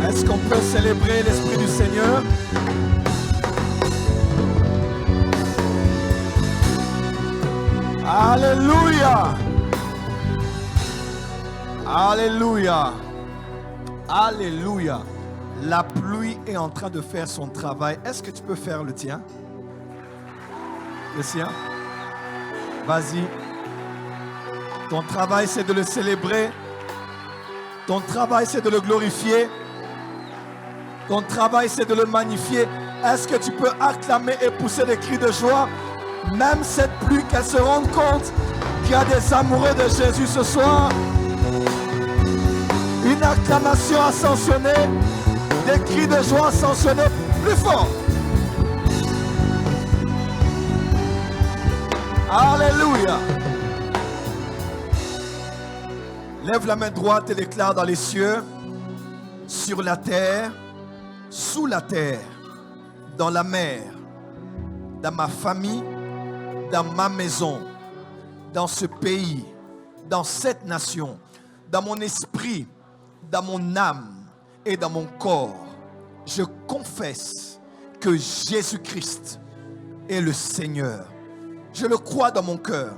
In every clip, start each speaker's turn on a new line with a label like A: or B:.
A: Est-ce qu'on peut célébrer l'Esprit du Seigneur? Alléluia! Alléluia! Alléluia! La pluie est en train de faire son travail. Est-ce que tu peux faire le tien? Le sien? Vas-y. Ton travail, c'est de le célébrer. Ton travail, c'est de le glorifier. Ton travail, c'est de le magnifier. Est-ce que tu peux acclamer et pousser des cris de joie? Même cette pluie, qu'elle se rende compte qu'il y a des amoureux de Jésus ce soir. Une acclamation ascensionnée, des cris de joie ascensionnés plus fort. Alléluia. Lève la main droite et déclare dans les cieux, sur la terre, sous la terre, dans la mer, dans ma famille, dans ma maison, dans ce pays, dans cette nation, dans mon esprit, dans mon âme et dans mon corps, je confesse que Jésus-Christ est le Seigneur. Je le crois dans mon cœur.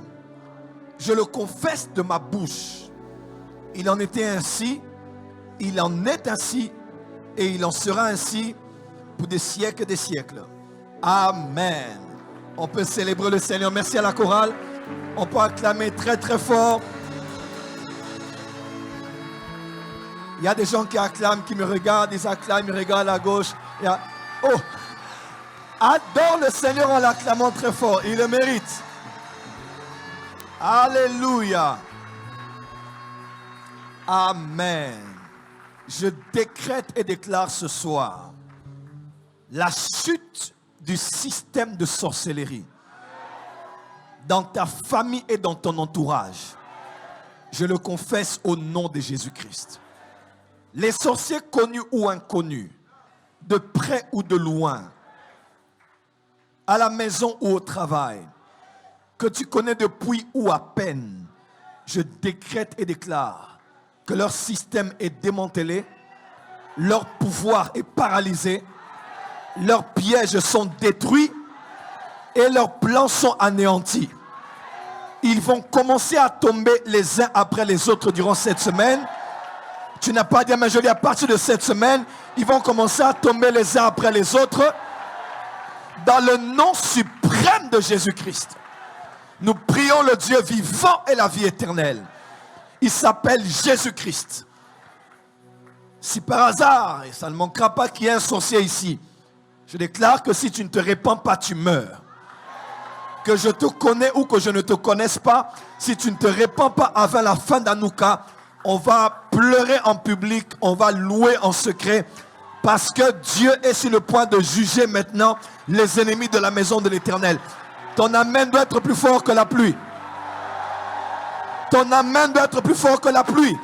A: Je le confesse de ma bouche. Il en était ainsi, il en est ainsi et il en sera ainsi pour des siècles et des siècles. Amen. On peut célébrer le Seigneur. Merci à la chorale. On peut acclamer très très fort. Il y a des gens qui acclament, qui me regardent, ils acclament, ils regardent à gauche. Oh! Adore le Seigneur en l'acclamant très fort. Il le mérite. Alléluia. Amen. Je décrète et déclare ce soir la chute du système de sorcellerie dans ta famille et dans ton entourage. Je le confesse au nom de Jésus-Christ. Les sorciers connus ou inconnus, de près ou de loin, à la maison ou au travail, que tu connais depuis ou à peine, je décrète et déclare que leur système est démantelé, leur pouvoir est paralysé, leurs pièges sont détruits et leurs plans sont anéantis. Ils vont commencer à tomber les uns après les autres durant cette semaine. Tu n'as pas dit, mais je dis à partir de cette semaine, ils vont commencer à tomber les uns après les autres. Dans le nom suprême de Jésus-Christ, nous prions le Dieu vivant et la vie éternelle. Il s'appelle Jésus-Christ. Si par hasard, et ça ne manquera pas qu'il y ait un sorcier ici, je déclare que si tu ne te répands pas, tu meurs. Que je te connais ou que je ne te connaisse pas, si tu ne te répands pas avant la fin d'Hanouka, on va pleurer en public, on va louer en secret, parce que Dieu est sur le point de juger maintenant les ennemis de la maison de l'Éternel. Ton amen doit être plus fort que la pluie. Ton amen doit être plus fort que la pluie.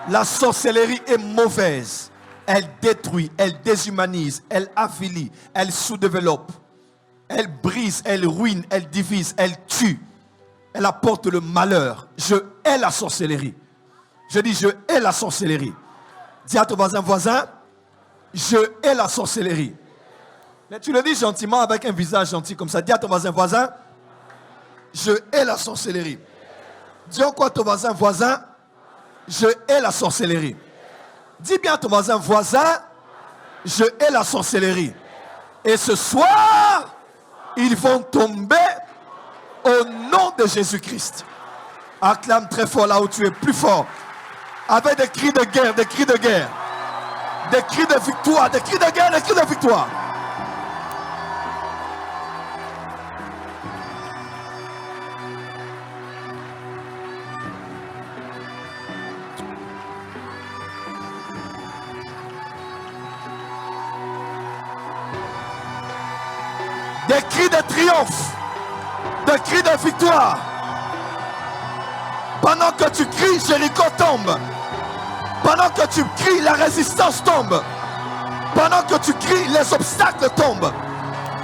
A: La sorcellerie est mauvaise. Elle détruit, elle déshumanise, elle affilie, elle sous-développe. Elle brise, elle ruine, elle divise, elle tue. Elle apporte le malheur. Je hais la sorcellerie. Je dis, je hais la sorcellerie. Dis à ton voisin, je hais la sorcellerie. Mais tu le dis gentiment avec un visage gentil comme ça. Dis à ton voisin, je hais la sorcellerie. Dis encore à ton voisin, je hais la sorcellerie. Dis bien à ton voisin, je hais la sorcellerie. Et ce soir, ils vont tomber au nom de Jésus-Christ. Acclame très fort là où tu es, plus fort. Avec des cris de guerre, des cris de guerre. Des cris de victoire, des cris de guerre, des cris de victoire. Des cris de triomphe, des cris de victoire. Pendant que tu cries, Jéricho tombe. Pendant que tu cries, la résistance tombe. Pendant que tu cries, les obstacles tombent.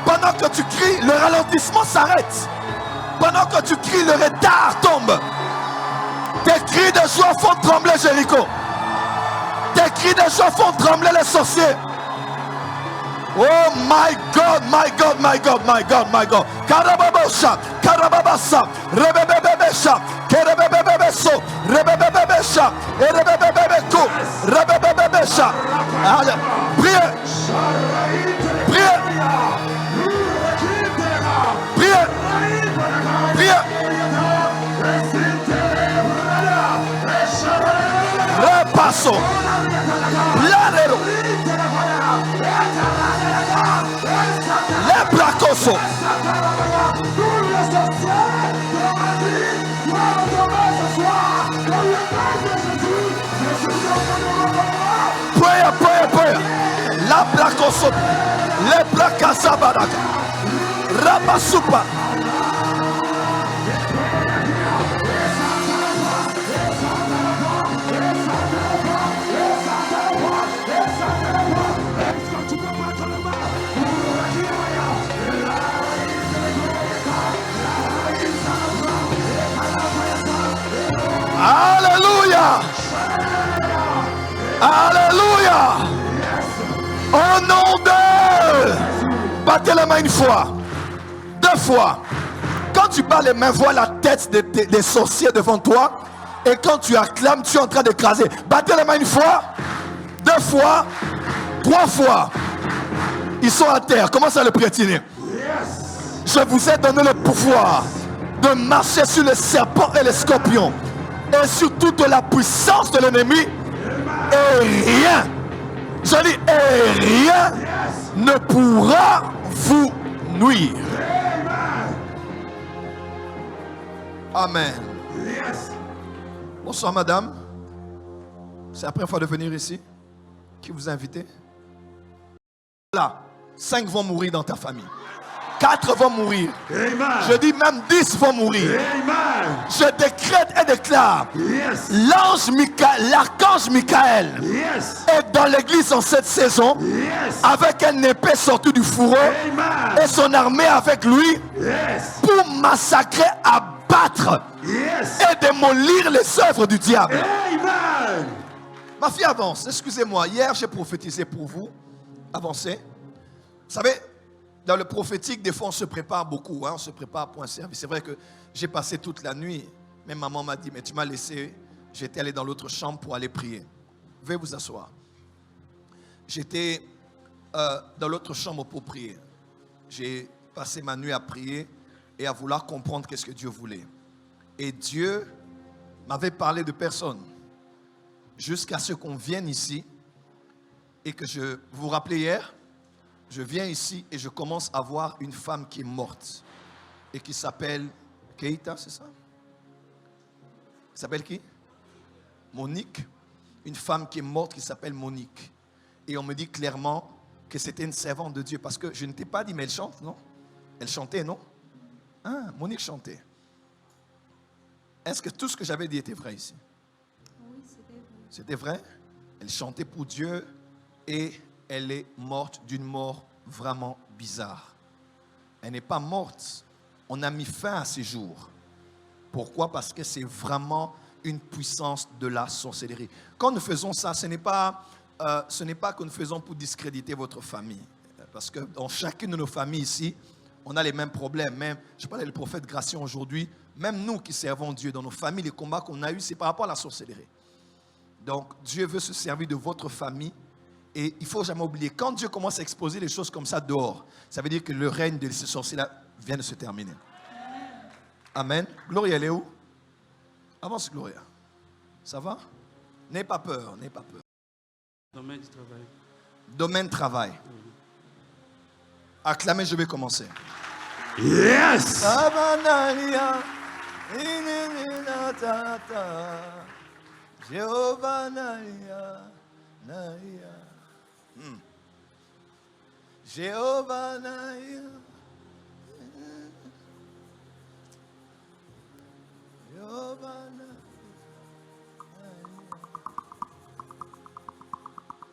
A: Pendant que tu cries, le ralentissement s'arrête. Pendant que tu cries, le retard tombe. Tes cris de joie font trembler Jéricho. Tes cris des gens font trembler les sorciers. Oh my God, my God, my God, my God, my God. Karababosha, Karababasa, Rebebebebesha, Kerebebebebeso, Rebebebebesha, Erebebebebeko, Rebebebebesha. Allez, priez. Priez. Priez. Priez. Repasso. Planero. Les bracoso. Prayer, prayer, prayer. La bracoso. Les bracasabadaka. Rabasupa. Alléluia. Alléluia. Au nom de... Battez les mains une fois. Deux fois. Quand tu bats les mains, vois la tête des sorciers devant toi. Et quand tu acclames, tu es en train d'écraser. Battez les mains une fois. Deux fois. Trois fois. Ils sont à terre. Commence à le piétiner. Je vous ai donné le pouvoir de marcher sur les serpents et les scorpions. Et sur toute la puissance de l'ennemi. Et rien. Je dis, et rien ne pourra vous nuire. Amen. Bonsoir madame. C'est la première fois de venir ici. Qui vous a invité? Là, 5 vont mourir dans ta famille. 4 vont mourir. Amen. Je dis même 10 vont mourir. Amen. Je décrète et déclare. Yes. L'archange Michael est dans l'église en cette saison. Yes. Avec une épée sortie du fourreau. Amen. Et son armée avec lui. Yes. Pour massacrer, abattre et démolir les œuvres du diable. Amen. Ma fille avance. Excusez-moi. Hier j'ai prophétisé pour vous. Avancez. Vous savez, dans le prophétique, des fois on se prépare beaucoup, hein, on se prépare pour un service. C'est vrai que j'ai passé toute la nuit. Même maman m'a dit, mais tu m'as laissé, j'étais allé dans l'autre chambre pour aller prier. Veuillez vous asseoir. J'étais dans l'autre chambre pour prier. J'ai passé ma nuit à prier et à vouloir comprendre qu'est-ce que Dieu voulait. Et Dieu m'avait parlé de personne jusqu'à ce qu'on vienne ici et que vous vous rappelez hier, je viens ici et je commence à voir une femme qui est morte et qui s'appelle Keita, c'est ça? Elle s'appelle qui? Monique. Une femme qui est morte qui s'appelle Monique. Et on me dit clairement que c'était une servante de Dieu parce que je ne t'ai pas dit, mais elle chante, non? Elle chantait, non? Ah, Monique chantait. Est-ce que tout ce que j'avais dit était vrai ici?
B: Oui, c'était vrai.
A: C'était vrai? Elle chantait pour Dieu et elle est morte d'une mort vraiment bizarre. Elle n'est pas morte. On a mis fin à ses jours. Pourquoi? Parce que c'est vraiment une puissance de la sorcellerie. Quand nous faisons ça, ce n'est pas que nous faisons pour discréditer votre famille. Parce que dans chacune de nos familles ici, on a les mêmes problèmes. Même, je parlais du prophète Gratien aujourd'hui, même nous qui servons Dieu dans nos familles, les combats qu'on a eus, c'est par rapport à la sorcellerie. Donc, Dieu veut se servir de votre famille. Et il ne faut jamais oublier, quand Dieu commence à exposer les choses comme ça dehors, ça veut dire que le règne de ces sorciers-là vient de se terminer. Amen. Gloria, elle est où? Avance, Gloria. Ça va? N'aie pas peur, n'aie pas peur.
C: Domaine du travail.
A: Domaine travail. Acclamez, je vais commencer.
C: Yes!
A: Jéhovah Naïa, Naïa. Jéhovah Naïa. Jéhovah Naïa.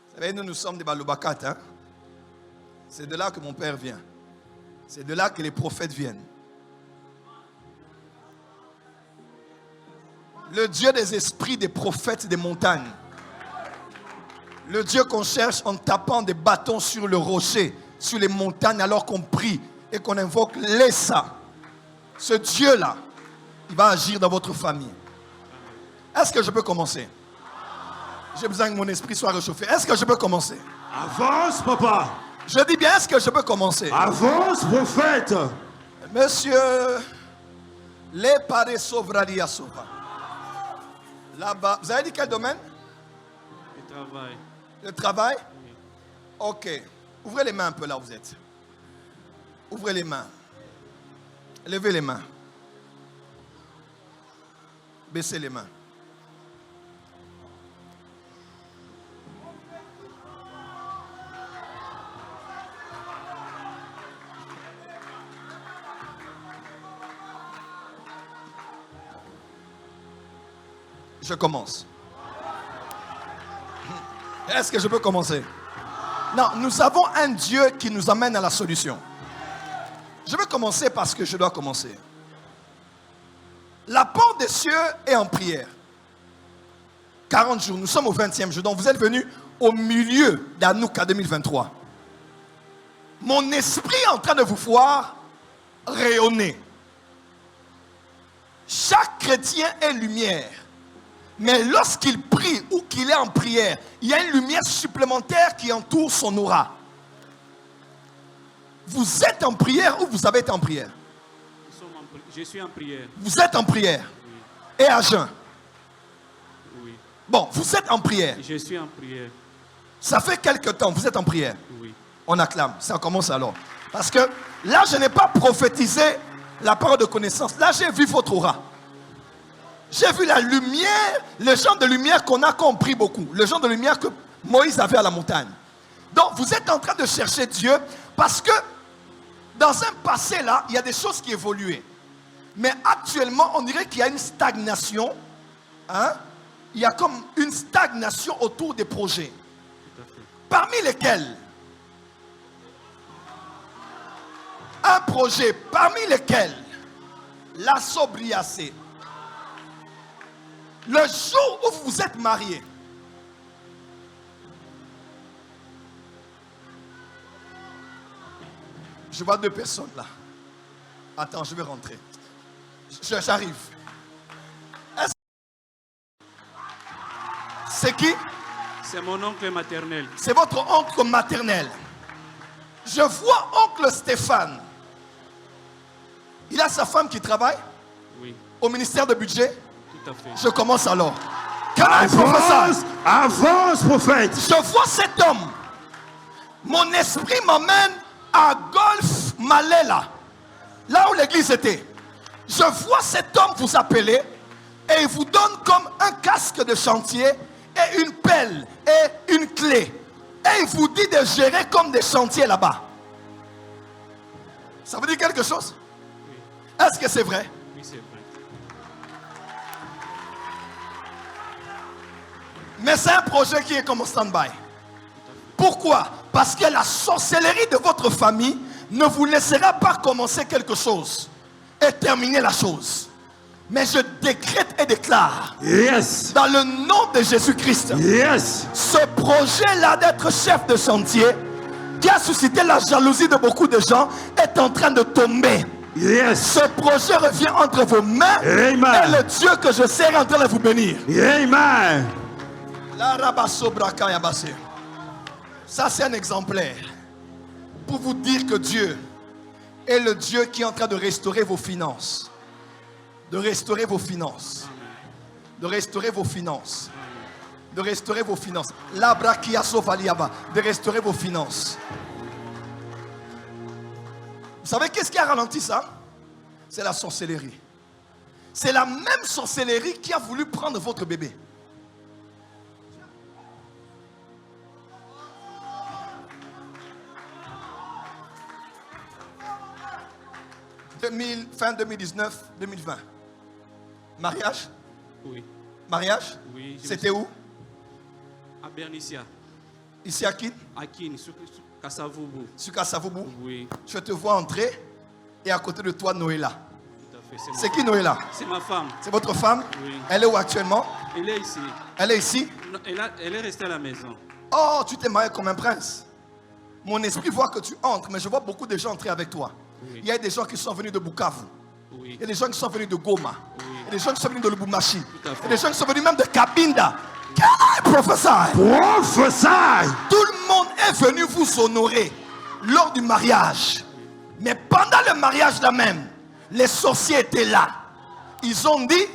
A: Vous savez, nous sommes des Balobakat, hein? C'est de là que mon père vient. C'est de là que les prophètes viennent. Le Dieu des esprits des prophètes des montagnes. Le Dieu qu'on cherche en tapant des bâtons sur le rocher, sur les montagnes, alors qu'on prie et qu'on invoque l'Essa. Ce Dieu-là, il va agir dans votre famille. Est-ce que je peux commencer? J'ai besoin que mon esprit soit réchauffé. Est-ce que je peux commencer?
C: Avance, papa.
A: Je dis bien, est-ce que je peux commencer?
C: Avance, prophète.
A: Monsieur, les paris sauvraria sauva. Là-bas, vous avez dit quel domaine?
C: Le travail.
A: Le travail?
C: Oui.
A: Ok. Ouvrez les mains un peu là où vous êtes. Ouvrez les mains. Levez les mains. Baissez les mains. Je commence. Est-ce que je peux commencer? Non, nous avons un Dieu qui nous amène à la solution. Je vais commencer parce que je dois commencer. La porte des cieux est en prière. 40 jours, nous sommes au 20e jour. Donc vous êtes venus au milieu d'Anouka 2023. Mon esprit est en train de vous voir rayonner. Chaque chrétien est lumière. Mais lorsqu'il prie ou qu'il est en prière, il y a une lumière supplémentaire qui entoure son aura. Vous êtes en prière ou vous avez été en prière?
C: Je suis en prière.
A: Vous êtes en prière.
C: Oui.
A: Et à jeun.
C: Oui.
A: Bon, vous êtes en prière.
C: Je suis en prière.
A: Ça fait quelque temps, vous êtes en prière.
C: Oui.
A: On acclame, ça commence alors. Parce que là, je n'ai pas prophétisé la parole de connaissance. Là, j'ai vu votre aura. J'ai vu la lumière, le genre de lumière qu'on a compris beaucoup. Le genre de lumière que Moïse avait à la montagne. Donc, vous êtes en train de chercher Dieu parce que dans un passé là, il y a des choses qui évoluaient. Mais actuellement, on dirait qu'il y a une stagnation. Hein? Il y a comme une stagnation autour des projets.
C: Tout à fait.
A: Parmi lesquels un projet, parmi lesquels la sobriacée. Le jour où vous vous êtes mariés, je vois deux personnes là. Attends, je vais rentrer. J'arrive. C'est qui?
C: C'est mon oncle maternel.
A: C'est votre oncle maternel. Je vois oncle Stéphane. Il a sa femme qui travaille
C: Oui,
A: au ministère de budget.
C: tout à fait.
A: Je commence alors. Can I prophesy?
C: Avance, avance, prophète.
A: Je vois cet homme. Mon esprit m'amène à Golf Malela, là où l'église était. Je vois cet homme vous appeler et il vous donne comme un casque de chantier et une pelle et une clé. Et il vous dit de gérer comme des chantiers là-bas. Ça vous dit quelque chose?
C: Oui,
A: Est-ce que c'est vrai?
C: oui, c'est vrai.
A: Mais c'est un projet qui est comme au stand-by. Pourquoi? Parce que la sorcellerie de votre famille ne vous laissera pas commencer quelque chose et terminer la chose. Mais je décrète et déclare,
C: Yes,
A: dans le nom de Jésus-Christ,
C: yes,
A: ce projet-là d'être chef de chantier, qui a suscité la jalousie de beaucoup de gens, est en train de tomber.
C: yes.
A: Ce projet revient entre vos mains
C: Amen.
A: et le Dieu que je sers est en train de vous bénir.
C: Amen.
A: Ça, c'est un exemplaire pour vous dire que Dieu est le Dieu qui est en train de restaurer vos finances. De restaurer vos finances. De restaurer vos finances. De restaurer vos finances. De restaurer vos finances. Vous savez qu'est-ce qui a ralenti ça? C'est la sorcellerie. C'est la même sorcellerie qui a voulu prendre votre bébé. Fin 2019, 2020. Mariage?
C: Oui,
A: Mariage?
C: oui.
A: C'était où?
C: À Bernicia,
A: Ici à Kin?
C: à Kin, sur Kassavubu.
A: Sur Kassavoubou?
C: Oui,
A: Je te vois entrer et à côté de toi, Noéla.
C: tout à fait.
A: C'est qui Noéla?
C: C'est ma femme.
A: C'est votre femme?
C: Oui.
A: Elle est où actuellement?
C: Elle est ici.
A: Elle est ici?
C: Non, elle est restée à la maison.
A: Oh, tu t'es marié comme un prince. Mon esprit voit que tu entres, mais je vois beaucoup de gens entrer avec toi.
C: Oui.
A: Il y a des gens qui sont venus de Bukavu.
C: Oui.
A: Il y a des gens qui sont venus de Goma.
C: Oui.
A: Il y a des gens qui sont venus de Lubumbashi.
C: Tout à fait.
A: Il y a des gens qui sont venus même de Kabinda. Can I prophesy?
D: Prophesy.
A: Tout le monde est venu vous honorer lors du mariage. Mais pendant le mariage là même, les sorciers étaient là. Ils ont dit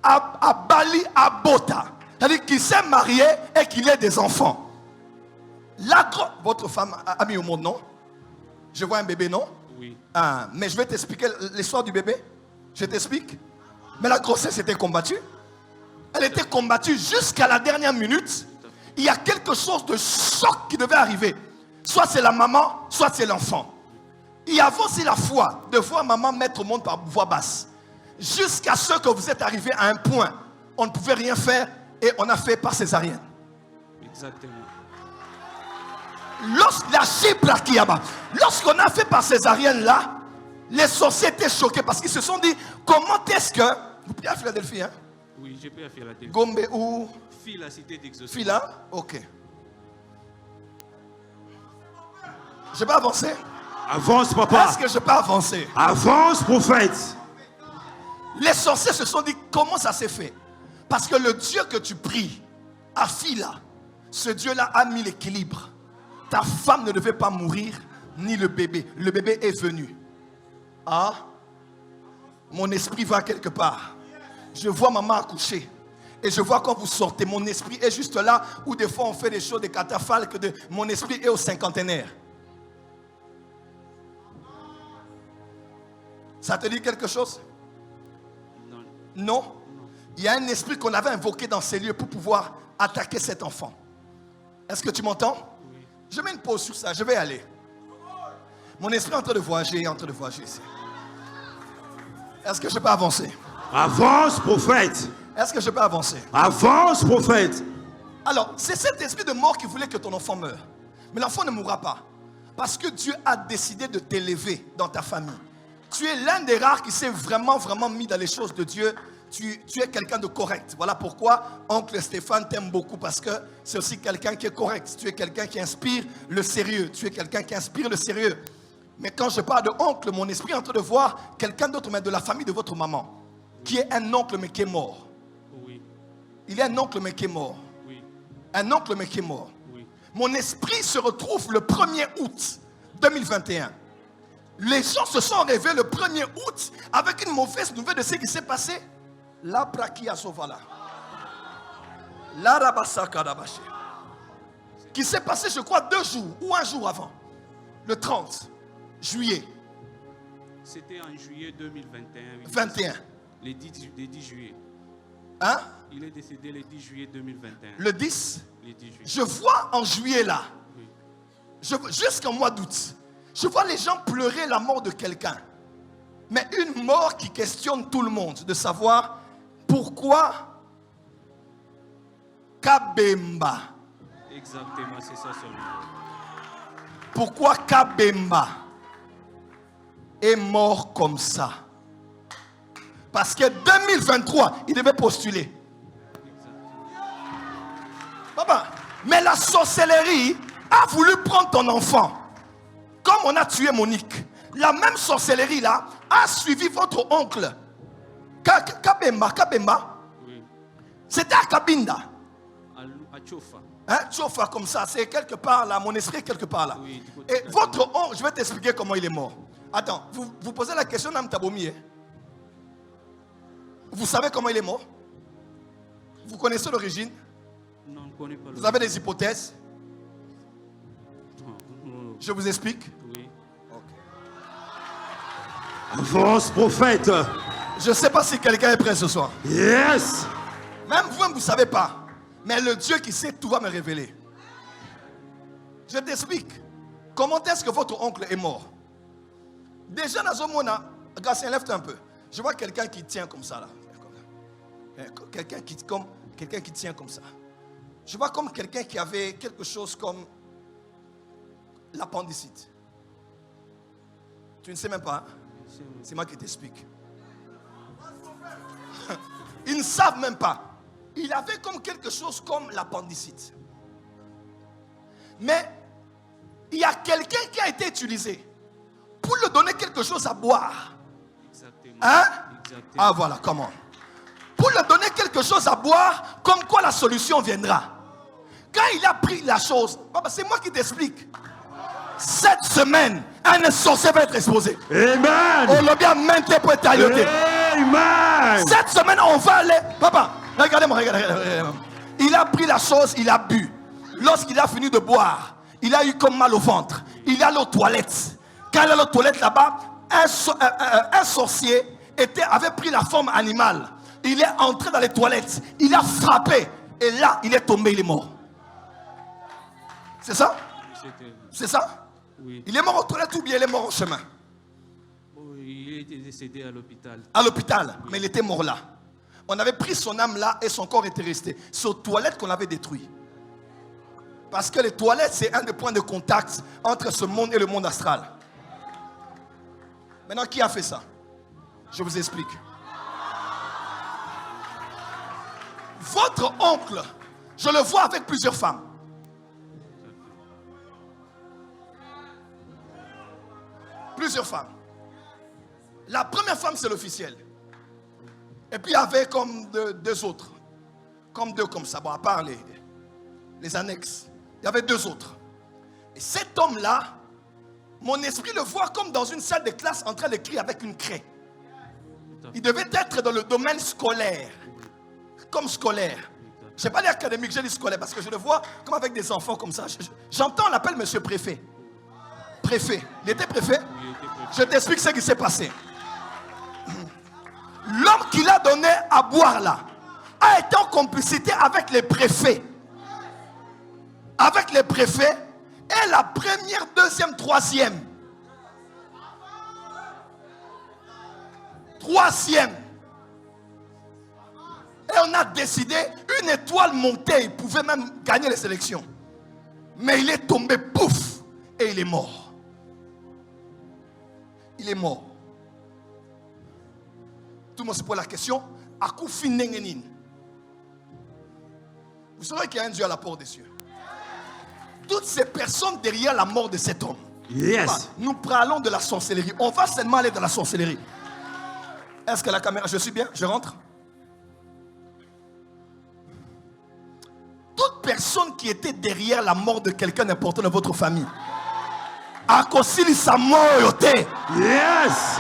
A: à Bali, à Bota. C'est-à-dire qu'il s'est marié et qu'il ait des enfants. Votre femme a mis au monde, non? Je vois un bébé, non?
C: Oui.
A: Ah, mais je vais t'expliquer l'histoire du bébé. Je t'explique. Mais la grossesse était combattue. Elle était combattue jusqu'à la dernière minute. Il y a quelque chose de choc qui devait arriver. Soit c'est la maman, soit c'est l'enfant. Il y avait aussi la foi de voir maman mettre au monde par voix basse. Jusqu'à ce que vous êtes arrivé à un point, on ne pouvait rien faire et on a fait par césarienne.
C: Exactement.
A: Lorsqu'on a fait par césarienne là, les sorciers étaient choqués parce qu'ils se sont dit, comment est-ce que... Vous priez à Philadelphie, hein?
C: Oui, j'ai pris à Philadelphie.
A: Gombe ou...
C: Fille la cité d'exaucement.
A: Phila? Ok. Je peux avancer?
D: Avance, papa.
A: Est-ce que je peux avancer?
D: Avance, prophète.
A: Les sorciers se sont dit, comment ça s'est fait? Parce que le Dieu que tu pries, à Phila, ce Dieu-là a mis l'équilibre. Ta femme ne devait pas mourir, ni le bébé. Le bébé est venu. Ah, mon esprit va quelque part. Je vois maman accoucher. Et je vois quand vous sortez, mon esprit est juste là, où des fois on fait des choses de catafalques, mon esprit est au cinquantenaire. Ça te dit quelque chose?
C: Non.
A: Non. Il y a un esprit qu'on avait invoqué dans ces lieux pour pouvoir attaquer cet enfant. Est-ce que tu m'entends?
C: Oui.
A: Je mets une pause sur ça, je vais aller. Mon esprit est en train de voyager, ici. Est-ce que je peux avancer?
D: Avance, prophète.
A: Est-ce que je peux avancer?
D: Avance, prophète.
A: Alors, c'est cet esprit de mort qui voulait que ton enfant meure. Mais l'enfant ne mourra pas. Parce que Dieu a décidé de t'élever dans ta famille. Tu es l'un des rares qui s'est vraiment, vraiment mis dans les choses de Dieu. Tu es quelqu'un de correct. Voilà pourquoi oncle Stéphane t'aime beaucoup. Parce que c'est aussi quelqu'un qui est correct. Tu es quelqu'un qui inspire le sérieux. Tu es quelqu'un qui inspire le sérieux. Mais quand je parle de oncle, mon esprit est en train de voir quelqu'un d'autre, mais de la famille de votre maman. Qui est un oncle, mais qui est mort.
C: Oui.
A: Il est un oncle, mais qui est mort.
C: Oui.
A: Un oncle, mais qui est mort.
C: Oui.
A: Mon esprit se retrouve le 1er août 2021. Les gens se sont réveillés le 1er août avec une mauvaise nouvelle de ce qui s'est passé. La brakia sovala. La rabasaka dabaché. Qui s'est passé, je crois, 2 jours ou 1 jour avant. Le 30 juillet.
C: C'était en juillet 2021. Oui.
A: 21.
C: Les 10 juillet.
A: Hein?
C: Il est décédé le 10 juillet 2021.
A: Le 10.
C: Les 10 juillet.
A: Je vois en juillet là.
C: Oui.
A: Jusqu'en mois d'août. Je vois les gens pleurer la mort de quelqu'un. Mais une mort qui questionne tout le monde. De savoir pourquoi Kabemba.
C: Exactement, c'est ça seulement.
A: Pourquoi Kabemba est mort comme ça? Parce que 2023, il devait postuler. Papa, mais la sorcellerie a voulu prendre ton enfant. Comme on a tué Monique. La même sorcellerie là a suivi votre oncle. Kabemba.
C: Oui.
A: C'était à Kabinda.
C: À Tchofa.
A: Hein, Tchofa comme ça, c'est quelque part là, mon esprit est quelque part là.
C: Oui, du côté
A: Et votre oncle, je vais t'expliquer comment il est mort. Attends, vous posez la question d'Am Tabomi. Hein? Vous savez comment il est mort? Vous connaissez l'origine?
C: Non, on ne connaît pas.
A: Vous avez des hypothèses?
C: Non.
A: Je vous explique.
C: Oui.
D: Avance, prophète.
A: Je ne sais pas si quelqu'un est prêt ce soir.
D: Yes.
A: Même vous ne savez pas. Mais le Dieu qui sait tout va me révéler. Je t'explique. Comment est-ce que votre oncle est mort? Déjà dans ce monde, Gatien, lève-toi un peu. Je vois quelqu'un qui tient comme ça là. Quelqu'un qui tient comme ça. Je vois comme quelqu'un qui avait quelque chose comme l'appendicite. Tu ne sais même pas. Hein? C'est moi qui t'explique. Ils ne savent même pas. Il avait comme quelque chose comme l'appendicite. Mais il y a quelqu'un qui a été utilisé pour lui donner quelque chose à boire.
C: Exactement.
A: Hein?
C: Exactement.
A: Ah voilà, comment? Pour lui donner quelque chose à boire, comme quoi la solution viendra. Quand il a pris la chose, c'est moi qui t'explique. Cette semaine, un sorcier va être exposé.
D: Amen.
A: On l'a bien maintenu pour être tailloté.
D: Amen.
A: Cette semaine, on va aller. Papa, regardez-moi, regardez-moi. Il a pris la chose, il a bu. Lorsqu'il a fini de boire, il a eu comme mal au ventre. Il est allé aux toilettes. Quand il est allé aux toilettes là-bas, un sorcier avait pris la forme animale. Il est entré dans les toilettes. Il a frappé. Et là, il est tombé, il est mort. C'est ça? C'est ça?
C: Oui.
A: Il est mort aux toilettes ou bien il est mort au chemin?
C: Oh, il était décédé à l'hôpital.
A: À l'hôpital,
C: Oui.
A: mais il était mort là. On avait pris son âme là et son corps était resté. C'est aux toilettes qu'on l'avait détruit. Parce que les toilettes, c'est un des points de contact entre ce monde et le monde astral. Maintenant, qui a fait ça? Je vous explique. Votre oncle, je le vois avec plusieurs femmes. Plusieurs femmes. La première femme, c'est l'officiel. Et puis il y avait comme deux autres. Comme deux comme ça. Bon, à part les annexes. Il y avait deux autres. Et cet homme-là, mon esprit le voit comme dans une salle de classe en train d'écrire avec une craie. Il devait être dans le domaine scolaire. Comme scolaire. Je n'ai pas dit académique, j'ai dit scolaire parce que je le vois comme avec des enfants comme ça. J'entends, on l'appelle monsieur préfet. Préfet. Il était préfet?
C: Oui, il était préfet.
A: Je t'explique ce qui s'est passé. L'homme qu'il a donné à boire là a été en complicité avec les préfets. Avec les préfets et la première, deuxième, troisième. Troisième. Et on a décidé, une étoile montée, il pouvait même gagner les sélections. Mais il est tombé, pouf, et il est mort. Il est mort. Tout le monde se pose la question. Vous saurez qu'il y a un Dieu à la porte des cieux. Toutes ces personnes derrière la mort de cet homme.
D: Yes.
A: Nous parlons de la sorcellerie. On va seulement aller dans la sorcellerie. Est-ce que la caméra... Je suis bien? Je rentre? Toute personne qui était derrière la mort de quelqu'un d'important dans votre famille. A cosili sa mort.
D: Yes.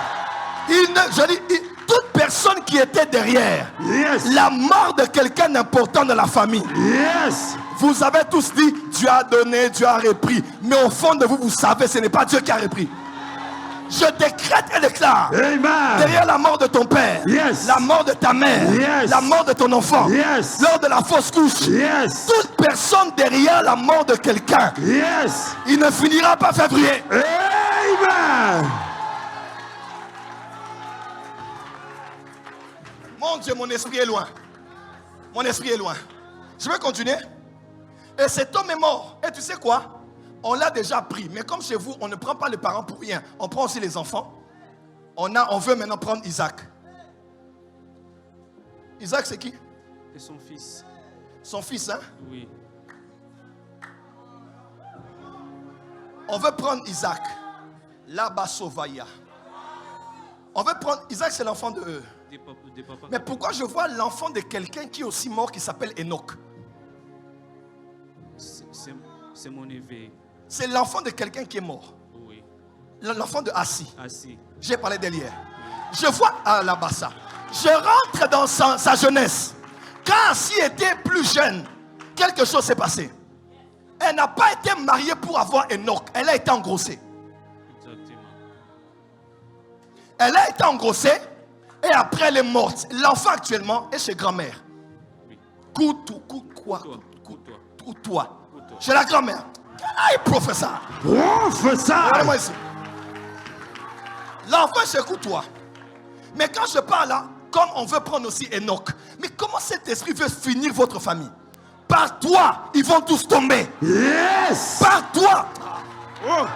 A: Je dis, toute personne qui était derrière
D: Yes.
A: la mort de quelqu'un d'important dans la famille.
D: Yes.
A: Vous avez tous dit, Dieu a donné, Dieu a repris. Mais au fond de vous, vous savez, ce n'est pas Dieu qui a repris. Je décrète et déclare.
D: Amen.
A: Derrière la mort de ton père,
D: Yes.
A: la mort de ta mère,
D: Yes.
A: la mort de ton enfant,
D: Yes.
A: lors de la fausse couche,
D: Yes.
A: toute personne derrière la mort de quelqu'un,
D: Yes.
A: il ne finira pas février.
D: Amen.
A: Mon Dieu, mon esprit est loin. Mon esprit est loin. Je vais continuer. Et cet homme est mort. Et tu sais quoi? On l'a déjà pris. Mais comme chez vous, on ne prend pas les parents pour rien. On prend aussi les enfants. On veut maintenant prendre Isaac. Isaac, c'est qui?
C: Et son fils.
A: Son fils, hein?
C: Oui.
A: On veut prendre Isaac. Là-bas, Sovaya. On veut prendre... Isaac, c'est l'enfant de...
C: Des papas.
A: Mais pourquoi je vois l'enfant de quelqu'un qui est aussi mort qui s'appelle Enoch?
C: C'est mon éveil.
A: C'est l'enfant de quelqu'un qui est mort.
C: Oui.
A: L'enfant de Assi.
C: Assis.
A: J'ai parlé d'Elier. Je vois à la bassa. Je rentre dans sa jeunesse. Quand Assi était plus jeune, quelque chose s'est passé. Elle n'a pas été mariée pour avoir Enoch. Elle a été engrossée.
C: Exactement.
A: Elle a été engrossée et après elle est morte. L'enfant actuellement est chez grand-mère.
C: Oui.
A: Coutoua.
C: Coutoua.
A: Chez la grand-mère. Aïe, professeur.
D: Professeur.
A: Regardez-moi ici. L'enfant est chez Coutoua. Mais quand je parle là, comme on veut prendre aussi Enoch, mais comment cet esprit veut finir votre famille? Par toi, ils vont tous tomber.
D: Yes.
A: Par toi.
D: Oh.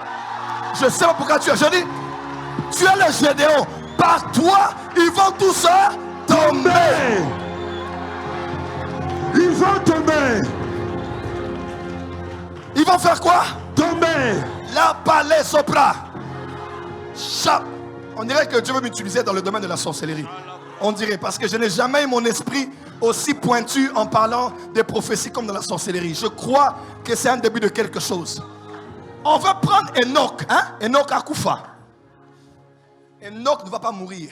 A: Je sais pas pourquoi tu es. Je dis, tu es le Gédéon. Par toi, ils vont tous tomber.
D: Ils vont tomber.
A: Ils vont faire quoi?
D: Tomber.
A: La palais sopra. On dirait que Dieu veut m'utiliser dans le domaine de la sorcellerie. On dirait, parce que je n'ai jamais eu mon esprit aussi pointu en parlant des prophéties comme dans la sorcellerie. Je crois que c'est un début de quelque chose. On va prendre Enoch, hein? Enoch Akoufa. Enoch ne va pas mourir.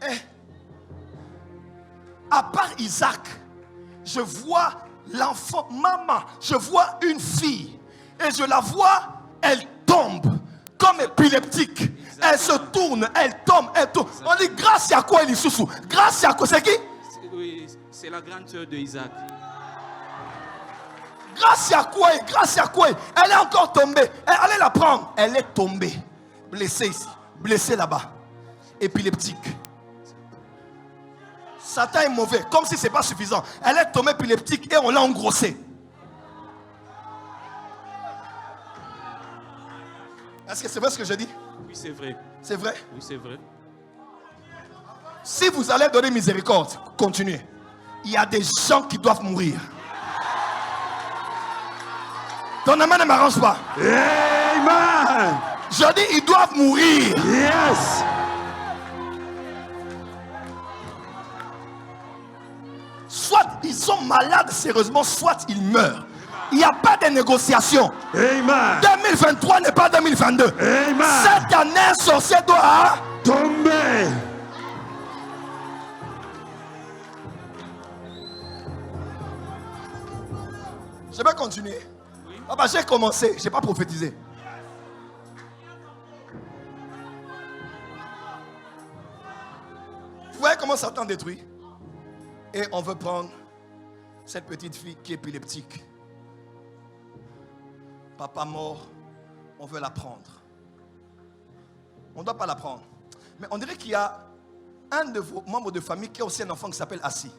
A: Eh, à part Isaac, je vois l'enfant, maman, je vois une fille et je la vois, elle tombe comme épileptique. Elle se tourne, elle tombe, elle tourne. On dit grâce à quoi elle est sous. Grâce à quoi? C'est qui?
C: Oui, c'est la grande sœur de Isaac.
A: Grâce à quoi? Grâce à quoi? Elle est encore tombée. Allez la prendre. Elle est tombée. Blessée ici. Blessée là-bas. Épileptique. Satan est mauvais. Comme si ce n'est pas suffisant. Elle est tombée épileptique et on l'a engrossée. Est-ce que c'est vrai ce que je dis?
C: Oui, c'est vrai.
A: C'est vrai?
C: Oui, c'est vrai.
A: Si vous allez donner miséricorde, continuez. Il y a des gens qui doivent mourir. Ton amen ne m'arrange pas.
D: Amen.
A: Je dis, ils doivent mourir.
D: Yes.
A: Soit ils sont malades sérieusement, soit ils meurent. Il n'y a pas de négociation.
D: Amen.
A: 2023 n'est pas 2022.
D: Amen.
A: Cette année, un sorcier doit
D: Tomber.
A: Je vais continuer. Papa, j'ai commencé, je n'ai pas prophétisé. Vous voyez comment Satan détruit? Et on veut prendre cette petite fille qui est épileptique. Papa mort, on veut la prendre. On ne doit pas la prendre. Mais on dirait qu'il y a un de vos membres de famille qui a aussi un enfant qui s'appelle Assis.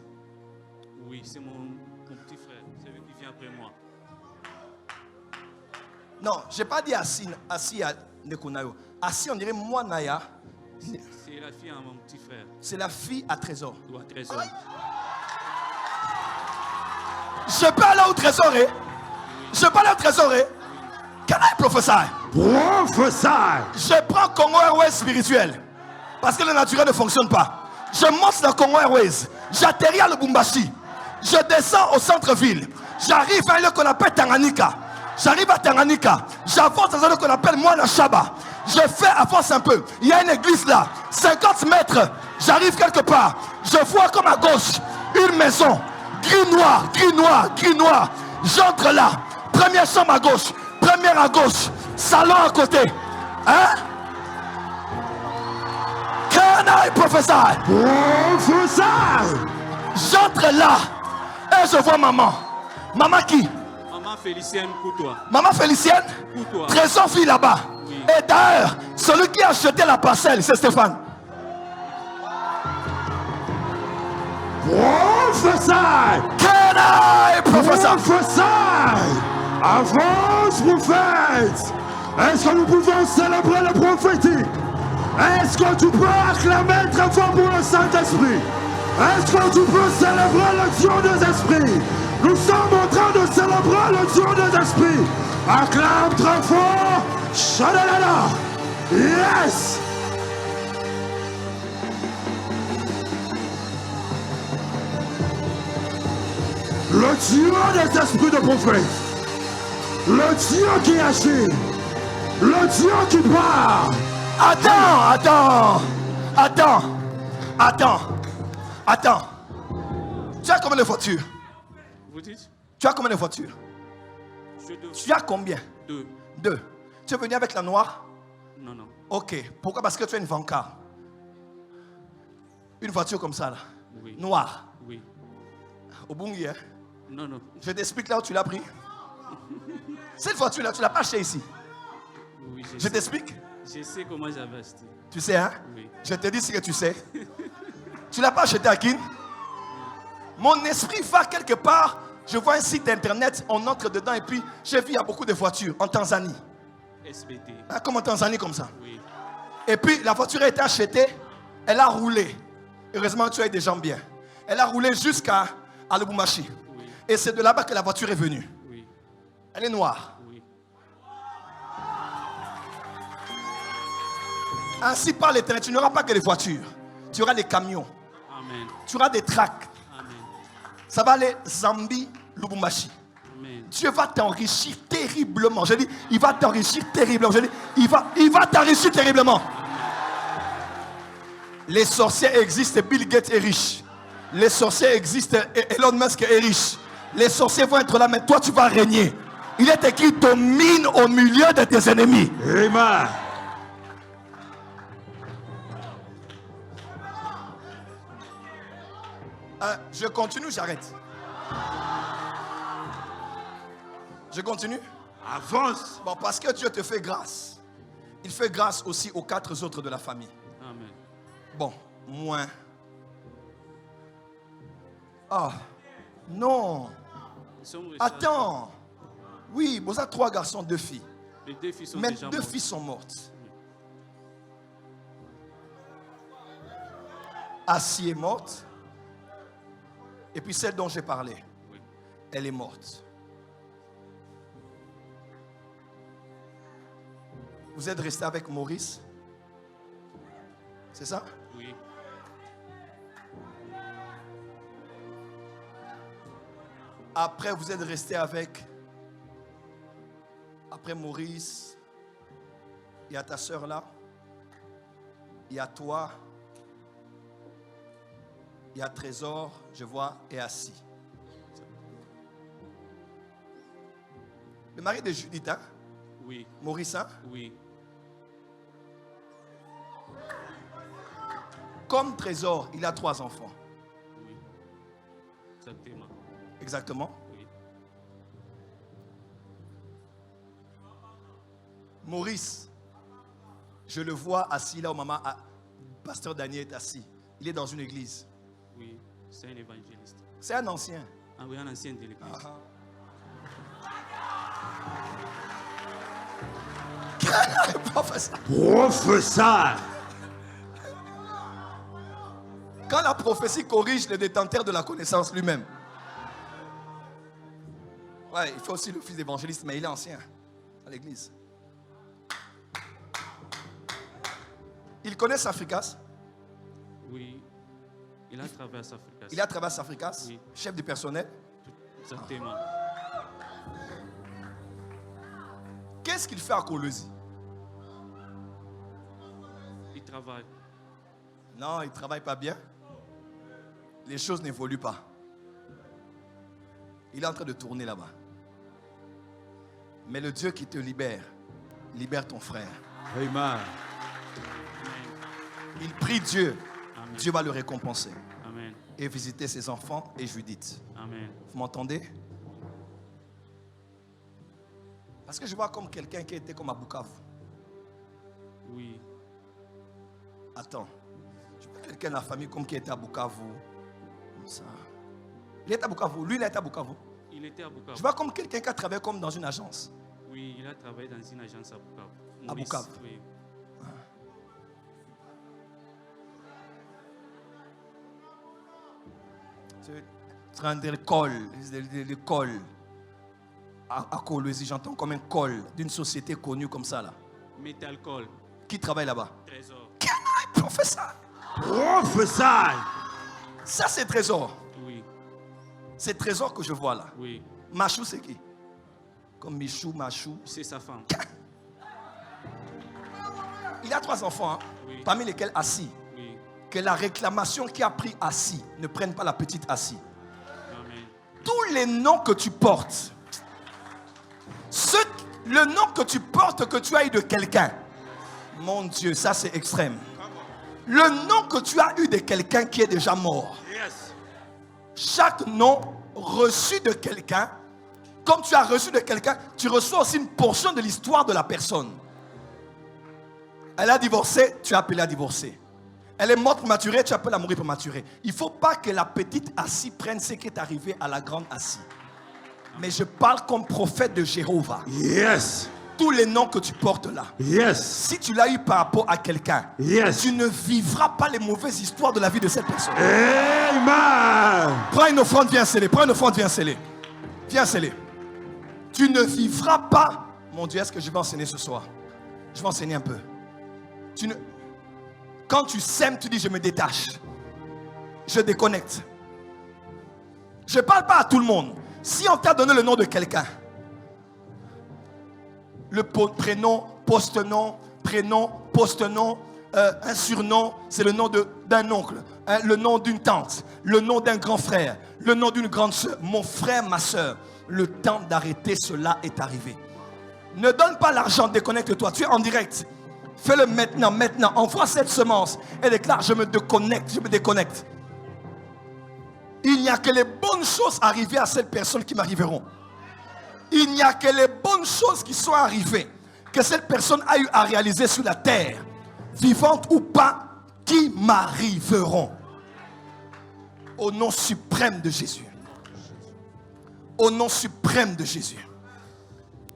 C: Oui, c'est mon petit frère. C'est lui qui vient après moi.
A: Non, je n'ai pas dit Assis à Nekonayo. Assis, on dirait moi, Naya.
C: C'est la fille à mon petit frère.
A: C'est la fille à Trésor.
C: Ou à Trésor.
A: Je peux aller au Trésor, eh? Je peux aller au Trésor, eh? Can I prophesy?
D: Prophesy.
A: Je prends Congo Airways spirituel. Parce que le naturel ne fonctionne pas. Je monte dans Congo Airways. J'atterris à Lubumbashi. Je descends au centre-ville. J'arrive à un lieu qu'on appelle Tanganyika. J'arrive à Tanganyika. J'avance dans un lieu qu'on appelle Moana Shaba. Je fais avance un peu. Il y a une église là. 50 mètres. J'arrive quelque part. Je vois comme à gauche une maison. Gris noir, gris noir, gris noir. J'entre là. Première chambre à gauche. Première à gauche. Salon à côté. Hein? Can I prophesy?
D: Prophesy.
A: J'entre là. Et je vois maman. Maman qui?
C: Maman Félicienne Coutois.
A: Maman Félicienne?
C: Coutois.
A: Trésor fille là-bas.
C: Oui.
A: Et d'ailleurs, celui qui a acheté la parcelle, c'est Stéphane.
D: Prophesy.
A: Can I prophesy?
D: Prophesy. Avance, prophète. Est-ce que nous pouvons célébrer le prophétique? Est-ce que tu peux acclamer très fort pour le Saint-Esprit? Est-ce que tu peux célébrer l'action des esprits? Nous sommes en train de célébrer l'action des esprits. Acclame très fort. Shadalala. Yes. Le Dieu des esprits de prophète. Le Dieu qui agit. Le Dieu qui parle.
A: Attends. Tu as combien de voitures?
C: Vous dites?
A: Tu as combien de voitures? Tu as combien?
C: 2.
A: 2. Tu es venu avec la noire?
C: Non, non.
A: Ok. Pourquoi? Parce que tu as une Vancar. Une voiture comme ça là.
C: Oui.
A: Noire.
C: Oui.
A: Au Bungi, hein?
C: Non, non.
A: Je t'explique là où tu l'as pris. Cette voiture là, tu l'as pas achetée ici.
C: Oui,
A: Je t'explique.
C: Je sais comment j'avais acheté.
A: Tu sais, hein?
C: Oui.
A: Je te dis ce que tu sais. Tu l'as pas acheté à qui? Mon esprit va quelque part. Je vois un site internet, on entre dedans et puis j'ai vu il y a beaucoup de voitures en Tanzanie.
C: SBT.
A: Hein, comme en Tanzanie, comme ça.
C: Oui.
A: Et puis la voiture a été achetée, elle a roulé. Heureusement, tu as des jambes bien. Elle a roulé jusqu'à Lubumbashi.
C: Oui.
A: Et c'est de là-bas que la voiture est venue.
C: Oui.
A: Elle est noire.
C: Oui.
A: Ainsi par l'Éternel, tu n'auras pas que des voitures. Tu auras des camions.
C: Amen.
A: Tu auras des tracts.
C: Amen.
A: Ça va aller Zambie, Lubumbashi.
C: Amen.
A: Dieu va t'enrichir terriblement. Je dis, il va t'enrichir terriblement. Je dis, il va t'enrichir terriblement. Les sorciers existent, Bill Gates est riche. Les sorciers existent, Elon Musk est riche. Les sorciers vont être là, mais toi tu vas régner. Il est écrit, domine au milieu de tes ennemis.
D: Amen.
A: Je continue, j'arrête. Je continue.
D: Avance.
A: Bon, parce que Dieu te fait grâce. Il fait grâce aussi aux 4 autres de la famille.
C: Amen.
A: Bon, moins. Ah, non.
C: Nous sommes restés-
A: Attends. Oui, vous avez 3 garçons, 2 filles.
C: Les 2 filles sont
A: Mais
C: déjà
A: 2
C: mortes.
A: filles sont mortes. Assis est morte. Et puis celle dont j'ai parlé,
C: Oui.
A: elle est morte. Vous êtes resté avec Maurice? C'est ça?
C: Oui.
A: Après, vous êtes resté avec... Après Maurice, il y a ta soeur là. Il y a toi. Il y a Trésor, je vois, est assis. Le mari de Judith, hein?
C: Oui.
A: Maurice, hein?
C: Oui.
A: Comme Trésor, il a 3 enfants.
C: Oui. Exactement.
A: Exactement.
C: Oui.
A: Maurice, je le vois assis là où maman, pasteur Daniel est assis. Il est dans une église.
C: Oui. C'est un évangéliste.
A: C'est un ancien.
C: Ah oui, un ancien de l'église.
A: Professeur.
D: Professeur.
A: Quand la prophétie corrige le détenteur de la connaissance lui-même. Ouais, il fait aussi le fils d'évangéliste, mais il est ancien à l'église. Il connaît Safricas.
C: Oui. Il a traversé Afrique.
A: Il a travaillé à Safricas,
C: Oui.
A: chef du personnel.
C: Exactement.
A: Qu'est-ce qu'il fait à Colosie?
C: Il travaille.
A: Non, il ne travaille pas bien. Les choses n'évoluent pas. Il est en train de tourner là-bas. Mais le Dieu qui te libère, libère ton frère.
D: Amen.
A: Il prie Dieu.
C: Amen.
A: Dieu va le récompenser.
C: Amen.
A: Et visiter ses enfants et Judith.
C: Amen.
A: Vous m'entendez? Parce que je vois comme quelqu'un qui était comme à Bukavu.
C: Oui.
A: Attends. Je vois quelqu'un de la famille comme qui était à Bukavu. Comme ça. Il est à Bukavu. Lui, il est à Bukavu.
C: Il était à Bukavu.
A: Je vois comme quelqu'un qui a travaillé comme dans une agence.
C: Oui, il a travaillé dans une agence à Bukavu.
A: À
C: Maurice,
A: Bukavu.
C: Oui.
A: C'est un l'école à Colosie. J'entends comme un col d'une société connue comme ça là.
C: Métalcol.
A: Qui travaille là-bas?
C: Trésor.
A: Professeur.
D: Professeur.
A: Ça c'est Trésor.
C: Oui.
A: C'est Trésor que je vois là.
C: Oui.
A: Machou c'est qui? Comme Michou, Machou.
C: C'est sa femme.
A: Il a 3 enfants, hein,
C: Oui.
A: parmi lesquels assis.
C: Oui.
A: Que la réclamation qui a pris assis ne prenne pas la petite assis.
C: Amen.
A: Tous les noms que tu portes, le nom que tu portes, que tu as eu de quelqu'un, mon Dieu, ça c'est extrême. Le nom que tu as eu de quelqu'un qui est déjà mort.
D: Yes.
A: Chaque nom reçu de quelqu'un, comme tu as reçu de quelqu'un, tu reçois aussi une portion de l'histoire de la personne. Elle a divorcé, tu as appelé à divorcer. Elle est morte prématurée, tu appelles à mourir prématurée. Il ne faut pas que la petite assise prenne ce qui est arrivé à la grande assise. Mais je parle comme prophète de Jéhovah.
D: Yes.
A: Tous les noms que tu portes là,
D: Yes.
A: si tu l'as eu par rapport à quelqu'un,
D: Yes.
A: tu ne vivras pas les mauvaises histoires de la vie de cette personne.
D: Amen.
A: Prends une offrande, viens sceller. Prends une offrande, viens sceller. Viens sceller. Tu ne vivras pas. Mon Dieu, est-ce que je vais enseigner ce soir? Je vais enseigner un peu. Quand tu sèmes, tu dis je me détache. Je déconnecte. Je ne parle pas à tout le monde. Si on t'a donné le nom de quelqu'un, le prénom, post-nom, prénom, post-nom, un surnom, c'est le nom d'un oncle, le nom d'une tante, le nom d'un grand frère, le nom d'une grande soeur. Mon frère, ma soeur, le temps d'arrêter cela est arrivé. Ne donne pas l'argent, déconnecte-toi. Tu es en direct. Fais-le maintenant, maintenant. Envoie cette semence et déclare, je me déconnecte, je me déconnecte. Il n'y a que les bonnes choses arrivées à cette personne qui m'arriveront. Il n'y a que les bonnes choses qui sont arrivées, que cette personne a eu à réaliser sur la terre, vivante ou pas, qui m'arriveront. Au nom suprême de Jésus. Au nom suprême de Jésus.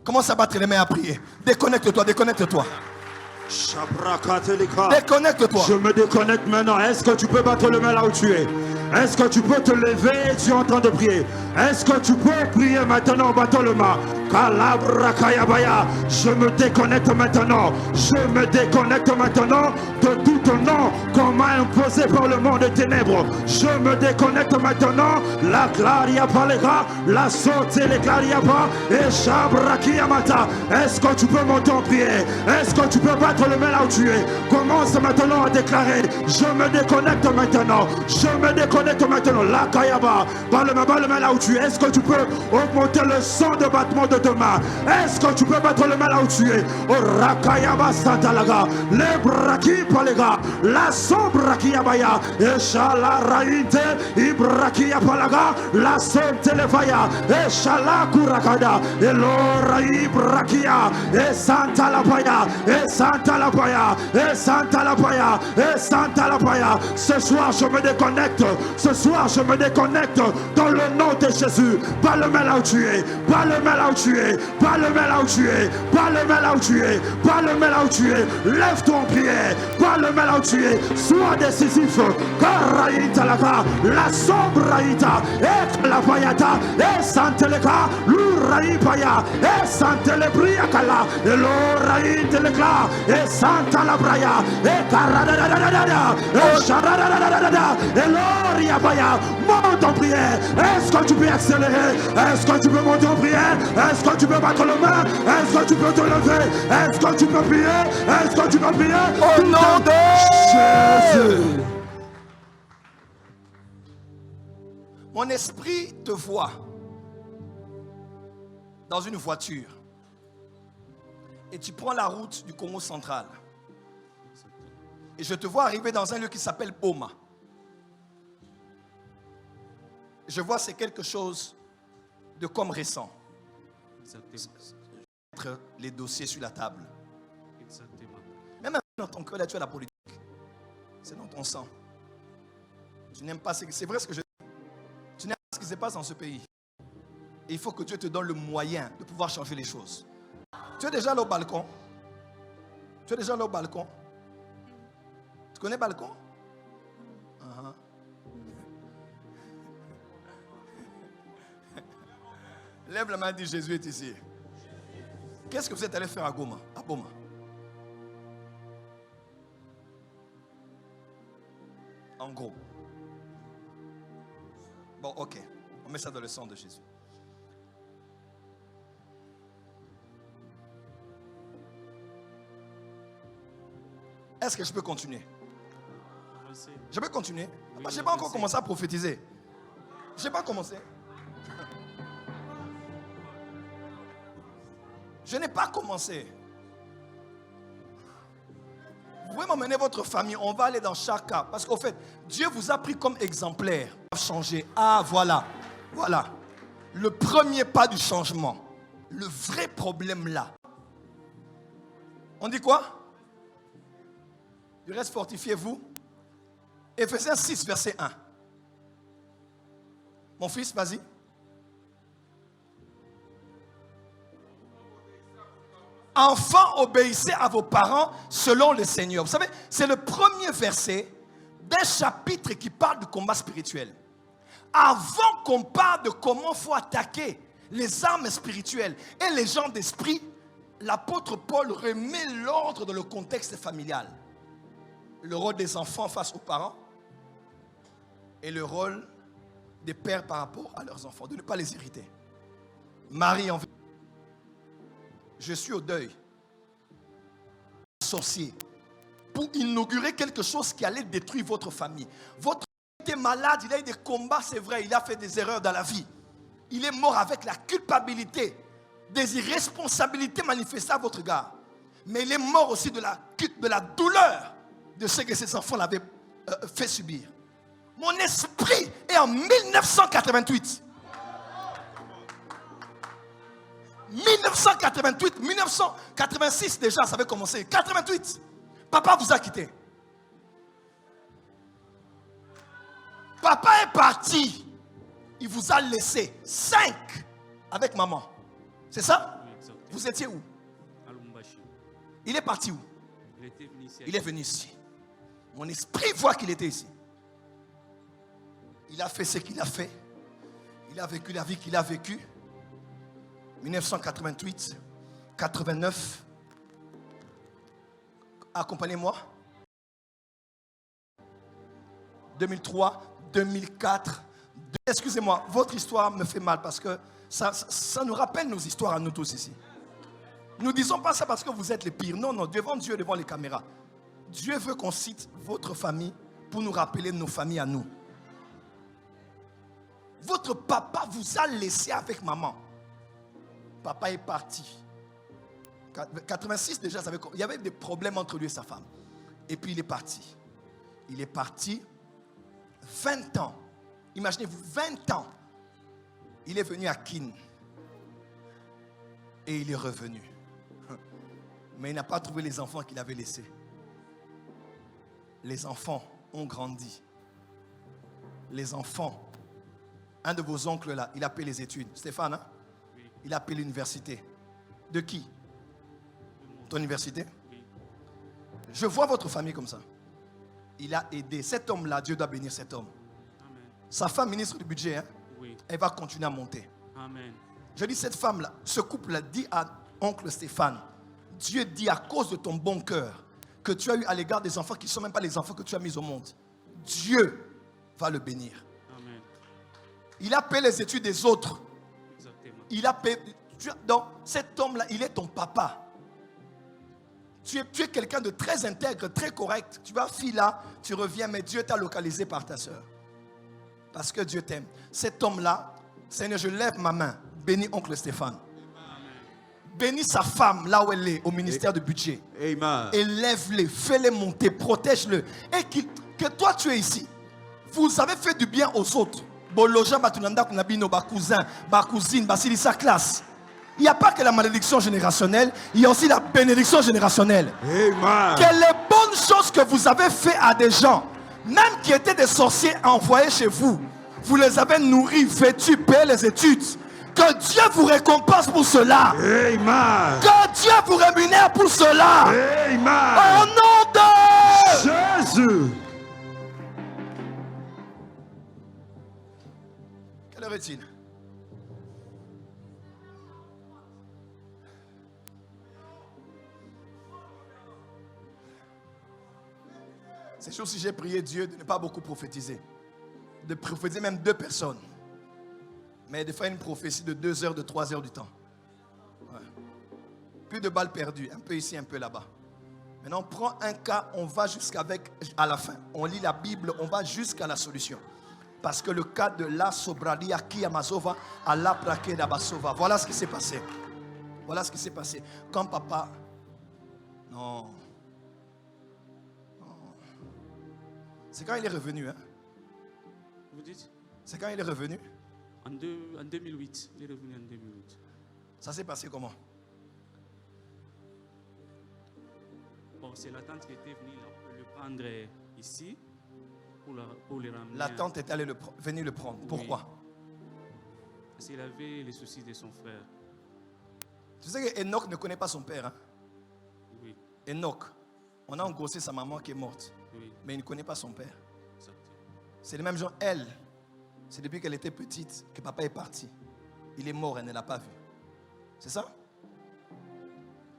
A: Commence à battre les mains à prier. Déconnecte-toi, déconnecte-toi. Déconnecte-toi.
D: Je me déconnecte maintenant. Est-ce que tu peux battre le main là où tu es? Est-ce que tu peux te lever et tu es en train de prier? Est-ce que tu peux prier maintenant en battant le main? Je me déconnecte maintenant. Je me déconnecte maintenant de tout nom qu'on m'a imposé par le monde des ténèbres. Je me déconnecte maintenant. La claria palega, la sauté les claria pas et chabrakiamata. Est-ce que tu peux monter en prière? Est-ce que tu peux battre le main là où tu es? Commence maintenant à déclarer. Je me déconnecte maintenant. Je me déconnecte maintenant. La kayaba, bat le main là où tu es. Est-ce que tu peux augmenter le son de battement de tes mains? Est-ce que tu peux battre le main là où tu es? Oh rakayaba santalaga, les braki palega, la sombra qui abaya, et shala raïte, ibrakia palaga, la sonte levaya, et shala kurakada, et l'ora ibrakia, et santa la paya, et santa la paya, et santa la paya, et santa la paya. Ce soir je me déconnecte. Ce soir je me déconnecte dans le nom de Jésus. Pas le main là où tu es. Pas le main là où tu es. Pas le main là où tu es. Pas le main là où tu es. Pas le main là où tu es. Lève-toi en prière. Pas le main là où tu es. Sois décisif. Karaïta laka. La sombraïta. Et la payata. Et santeleka. L'uraïpaya. Et santelebriakala. Et l'oraïteleka. Et santa la braya. Et karadadadadada. Et charadadadada. Et l'oriapaya. Monte en prière. Est-ce que tu peux accélérer? Est-ce que tu peux monter en prière? Est-ce que tu peux battre le main? Est-ce que tu peux te lever? Est-ce que tu peux prier? Est-ce que tu peux prier?
A: Au nom de Jésus. Mon esprit te voit dans une voiture et tu prends la route du Congo central. Et je te vois arriver dans un lieu qui s'appelle Boma. Je vois c'est quelque chose de comme récent.
C: Exactement.
A: Mettre les dossiers sur la table.
C: Exactement.
A: Même dans ton cœur, là, tu as la politique. C'est dans ton sang. Tu n'aimes pas, c'est vrai ce que je dis. Tu n'aimes pas ce qui se passe dans ce pays. Et il faut que Dieu te donne le moyen de pouvoir changer les choses. Tu es déjà là au balcon? Tu es déjà là au balcon? Tu connais le balcon? Lève la main et dis Jésus est ici. Qu'est-ce que vous êtes allé faire à Goma? À Boma? En gros. Bon, ok. On met ça dans le sang de Jésus. Est-ce que je peux continuer? Je peux continuer? Je n'ai pas encore commencé à prophétiser. Je n'ai pas commencé. Je n'ai pas commencé. Vous pouvez m'emmener votre famille. On va aller dans chaque cas. Parce qu'au fait, Dieu vous a pris comme exemplaire. Changer. Ah, voilà. Voilà. Le premier pas du changement. Le vrai problème là. On dit quoi? Du reste, fortifiez-vous. Éphésiens 6, verset 1. Mon fils, vas-y. Enfants, obéissez à vos parents selon le Seigneur. Vous savez, c'est le premier verset d'un chapitre qui parle du combat spirituel. Avant qu'on parle de comment il faut attaquer les armes spirituelles et les gens d'esprit, l'apôtre Paul remet l'ordre dans le contexte familial. Le rôle des enfants face aux parents et le rôle des pères par rapport à leurs enfants, de ne pas les irriter. Marie en je suis au deuil, sorcier, pour inaugurer quelque chose qui allait détruire votre famille. Votre père était malade, il a eu des combats, c'est vrai, il a fait des erreurs dans la vie. Il est mort avec la culpabilité, des irresponsabilités manifestées à votre égard. Mais il est mort aussi de la douleur de ce que ses enfants l'avaient fait subir. Mon esprit est en 1988. 1988, 1986 déjà, ça avait commencé. 88, papa vous a quitté. Papa est parti. Il vous a laissé 5 avec maman. C'est ça?
C: Oui, exactement.
A: Vous étiez où?
C: À Lumbashi.
A: Il est parti où?
C: Il était venu ici.
A: Il est venu ici. Mon esprit voit qu'il était ici. Il a fait ce qu'il a fait. Il a vécu la vie qu'il a vécue. 1988, 89. Accompagnez-moi. 2003, 2004. Excusez-moi, votre histoire me fait mal parce que ça nous rappelle nos histoires à nous tous ici. Nous ne disons pas ça parce que vous êtes les pires. Non, non, devant Dieu, devant les caméras. Dieu veut qu'on cite votre famille pour nous rappeler nos familles à nous. Votre papa vous a laissé avec maman. Papa est parti. 86 déjà, il y avait des problèmes entre lui et sa femme. Et puis il est parti. Il est parti 20 ans. Imaginez-vous, 20 ans. Il est venu à Kin. Et il est revenu. Mais il n'a pas trouvé les enfants qu'il avait laissés. Les enfants ont grandi. Les enfants. Un de vos oncles là, il a payé les études. Stéphane, hein?
C: Oui.
A: Il a payé l'université. De qui? Ton université?
C: Oui.
A: Je vois votre famille comme ça. Il a aidé. Cet homme-là, Dieu doit bénir cet homme.
C: Amen.
A: Sa femme, ministre du budget, hein?
C: Oui.
A: Elle va continuer à monter.
C: Amen.
A: Je dis, cette femme-là, ce couple-là dit à oncle Stéphane, Dieu dit à cause de ton bon cœur que tu as eu à l'égard des enfants qui ne sont même pas les enfants que tu as mis au monde. Dieu va le bénir.
C: Amen.
A: Il a payé les études des autres.
C: Exactement.
A: Il a payé. Donc, cet homme-là, il est ton papa. Tu es quelqu'un de très intègre, très correct. Tu vas fille là, tu reviens, mais Dieu t'a localisé par ta soeur. Parce que Dieu t'aime. Cet homme-là, Seigneur, je lève ma main. Bénis oncle Stéphane. Bénis sa femme là où elle est, au ministère du budget.
D: Amen.
A: Élève-les, fais-les monter, protège-le. Et que toi tu es ici. Vous avez fait du bien aux autres. Boloja batunanda kunabino, ba cousin, ba cousine, ba sa classe. Il n'y a pas que la malédiction générationnelle, il y a aussi la bénédiction générationnelle.
D: Amen.
A: Que les bonnes choses que vous avez fait à des gens, même qui étaient des sorciers envoyés chez vous, vous les avez nourris, vêtus, payés les études. Que Dieu vous récompense pour cela.
D: Amen.
A: Que Dieu vous rémunère pour cela.
D: Amen.
A: Au nom de
D: Jésus.
A: Quelle heure est-il? C'est sûr si j'ai prié Dieu de ne pas beaucoup prophétiser. De prophétiser même 2 personnes. Mais de faire une prophétie de 2 heures, de 3 heures du temps. Ouais. Plus de balles perdues. Un peu ici, un peu là-bas. Maintenant, on prend un cas, on va à la fin. On lit la Bible, on va jusqu'à la solution. Parce que le cas de la sobralia qui amazova à la plaquée d'Abasova. Voilà ce qui s'est passé. Voilà ce qui s'est passé. Quand papa... Non. C'est quand il est revenu, hein?
C: Vous dites?
A: C'est quand il est revenu?
C: En 2008. Il est revenu en 2008.
A: Ça s'est passé comment?
C: Bon, c'est la tante qui était venue le prendre ici pour le ramener.
A: La tante est allée venir le prendre. Pourquoi?
C: Parce qu'il avait les soucis de son frère.
A: Tu sais que Enoch ne connaît pas son père, hein?
C: Oui.
A: Enoch, on a engrossé sa maman qui est morte.
C: Oui.
A: Mais il ne connaît pas son père.
C: Exactement.
A: C'est le même genre, elle. C'est depuis qu'elle était petite que papa est parti. il est mort, elle ne l'a pas vu. C'est ça?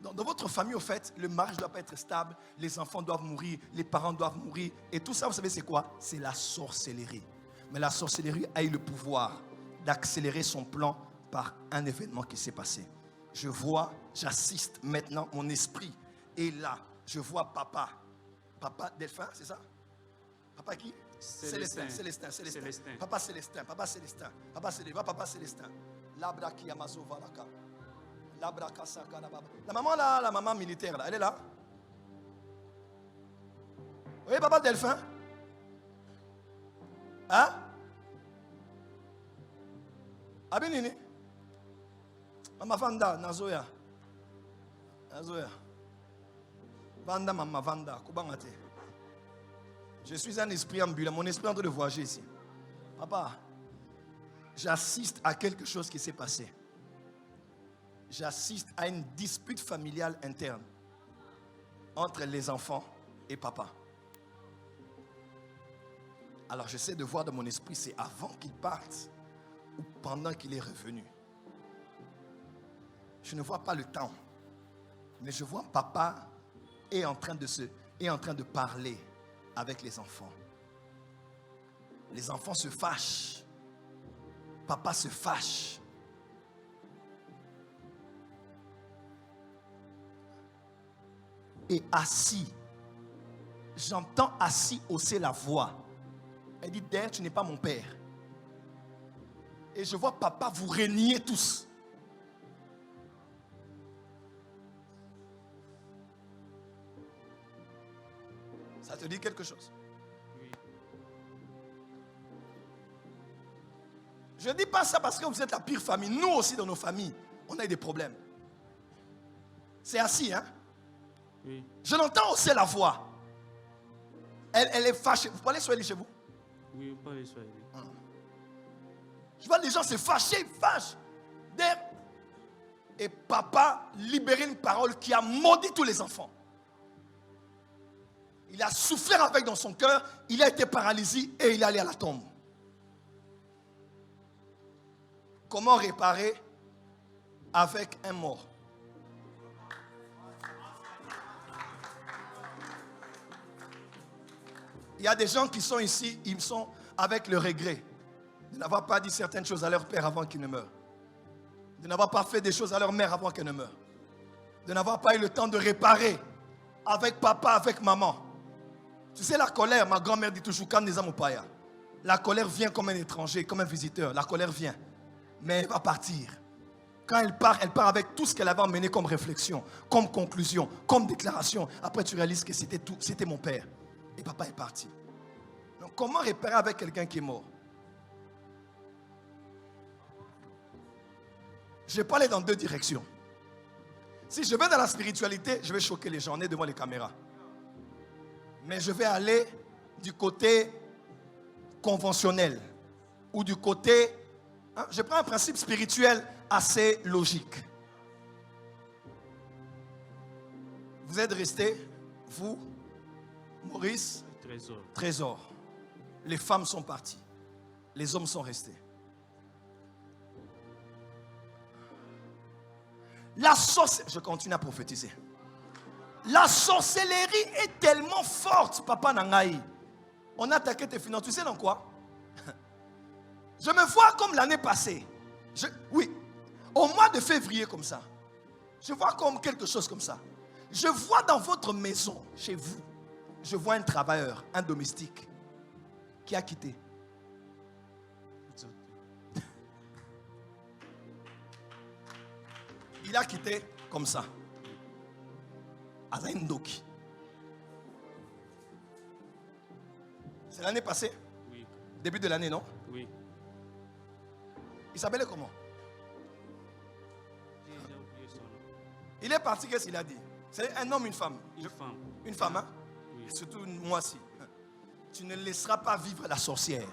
A: Dans votre famille, au fait, le mariage ne doit pas être stable, les enfants doivent mourir, les parents doivent mourir. Et tout ça, vous savez, c'est quoi? C'est la sorcellerie. Mais la sorcellerie a eu le pouvoir d'accélérer son plan par un événement qui s'est passé. Je vois, j'assiste maintenant, mon esprit est là. Je vois papa. Papa Delphin, c'est ça? Papa qui? Célestin. Papa Célestin. Papa Célestin. Papa Célestin. Labra qui amazo valaka. Labra kasaka la baba. La maman là, la maman militaire là, elle est là. Oui, papa Delphin. Hein? Abinini. Mama Vanda, Nazoya. Vanda, Mama Vanda, Kubangate. Je suis un esprit ambulant. Mon esprit est en train de voyager ici. Papa, j'assiste à quelque chose qui s'est passé. J'assiste à une dispute familiale interne entre les enfants et papa. Alors j'essaie de voir dans mon esprit, c'est avant qu'il parte ou pendant qu'il est revenu. Je ne vois pas le temps, mais je vois papa est en train de parler avec les enfants. Les enfants se fâchent. Papa se fâche. Et assis, j'entends assis hausser la voix. Elle dit, d'ailleurs, tu n'es pas mon père. Et je vois papa vous régner tous. Ça te dit quelque chose?
C: Oui.
A: Je ne dis pas ça parce que vous êtes la pire famille. Nous aussi, dans nos familles, on a eu des problèmes. C'est assis, hein?
C: Oui.
A: Je l'entends hausser la voix. Elle est fâchée. Vous parlez swahili chez vous?
C: Oui, pas les soirées.
A: Je vois les gens se fâcher, ils fâchent. Et papa libérait une parole qui a maudit tous les enfants. Il a soufflé avec dans son cœur, il a été paralysé et il est allé à la tombe. Comment réparer avec un mort? Il y a des gens qui sont ici, ils sont avec le regret de n'avoir pas dit certaines choses à leur père avant qu'il ne meure. De n'avoir pas fait des choses à leur mère avant qu'elle ne meure. De n'avoir pas eu le temps de réparer avec papa, avec maman. Tu sais, la colère, ma grand-mère dit toujours, la colère vient comme un étranger, comme un visiteur. La colère vient, mais elle va partir. Quand elle part avec tout ce qu'elle avait emmené comme réflexion, comme conclusion, comme déclaration. Après, tu réalises que c'était tout, c'était mon père. Et papa est parti. Donc, comment réparer avec quelqu'un qui est mort? Je vais pas aller dans deux directions. Si je vais dans la spiritualité, je vais choquer les gens, on est devant les caméras. Mais je vais aller du côté conventionnel ou du côté... je prends un principe spirituel assez logique. Vous êtes restés, vous, Maurice, Trésor. Les femmes sont parties. Les hommes sont restés. Je continue à prophétiser. La sorcellerie est tellement forte, papa Nangaï. On a attaqué tes finances. Tu sais dans quoi? Je me vois comme l'année passée. Oui, au mois de février comme ça. Je vois comme quelque chose comme ça. Je vois dans votre maison, chez vous, je vois un travailleur, un domestique qui a quitté. Il a quitté comme ça. Azaïndoki. C'est l'année passée?
C: Oui.
A: Début de l'année, non?
C: Oui.
A: Il s'appelait comment?
C: J'ai oublié son nom.
A: Il est parti, qu'est-ce qu'il a dit? C'est un homme, une femme?
C: Une femme.
A: Une femme, hein?
C: Oui.
A: Et surtout moi-ci. Tu ne laisseras pas vivre la sorcière.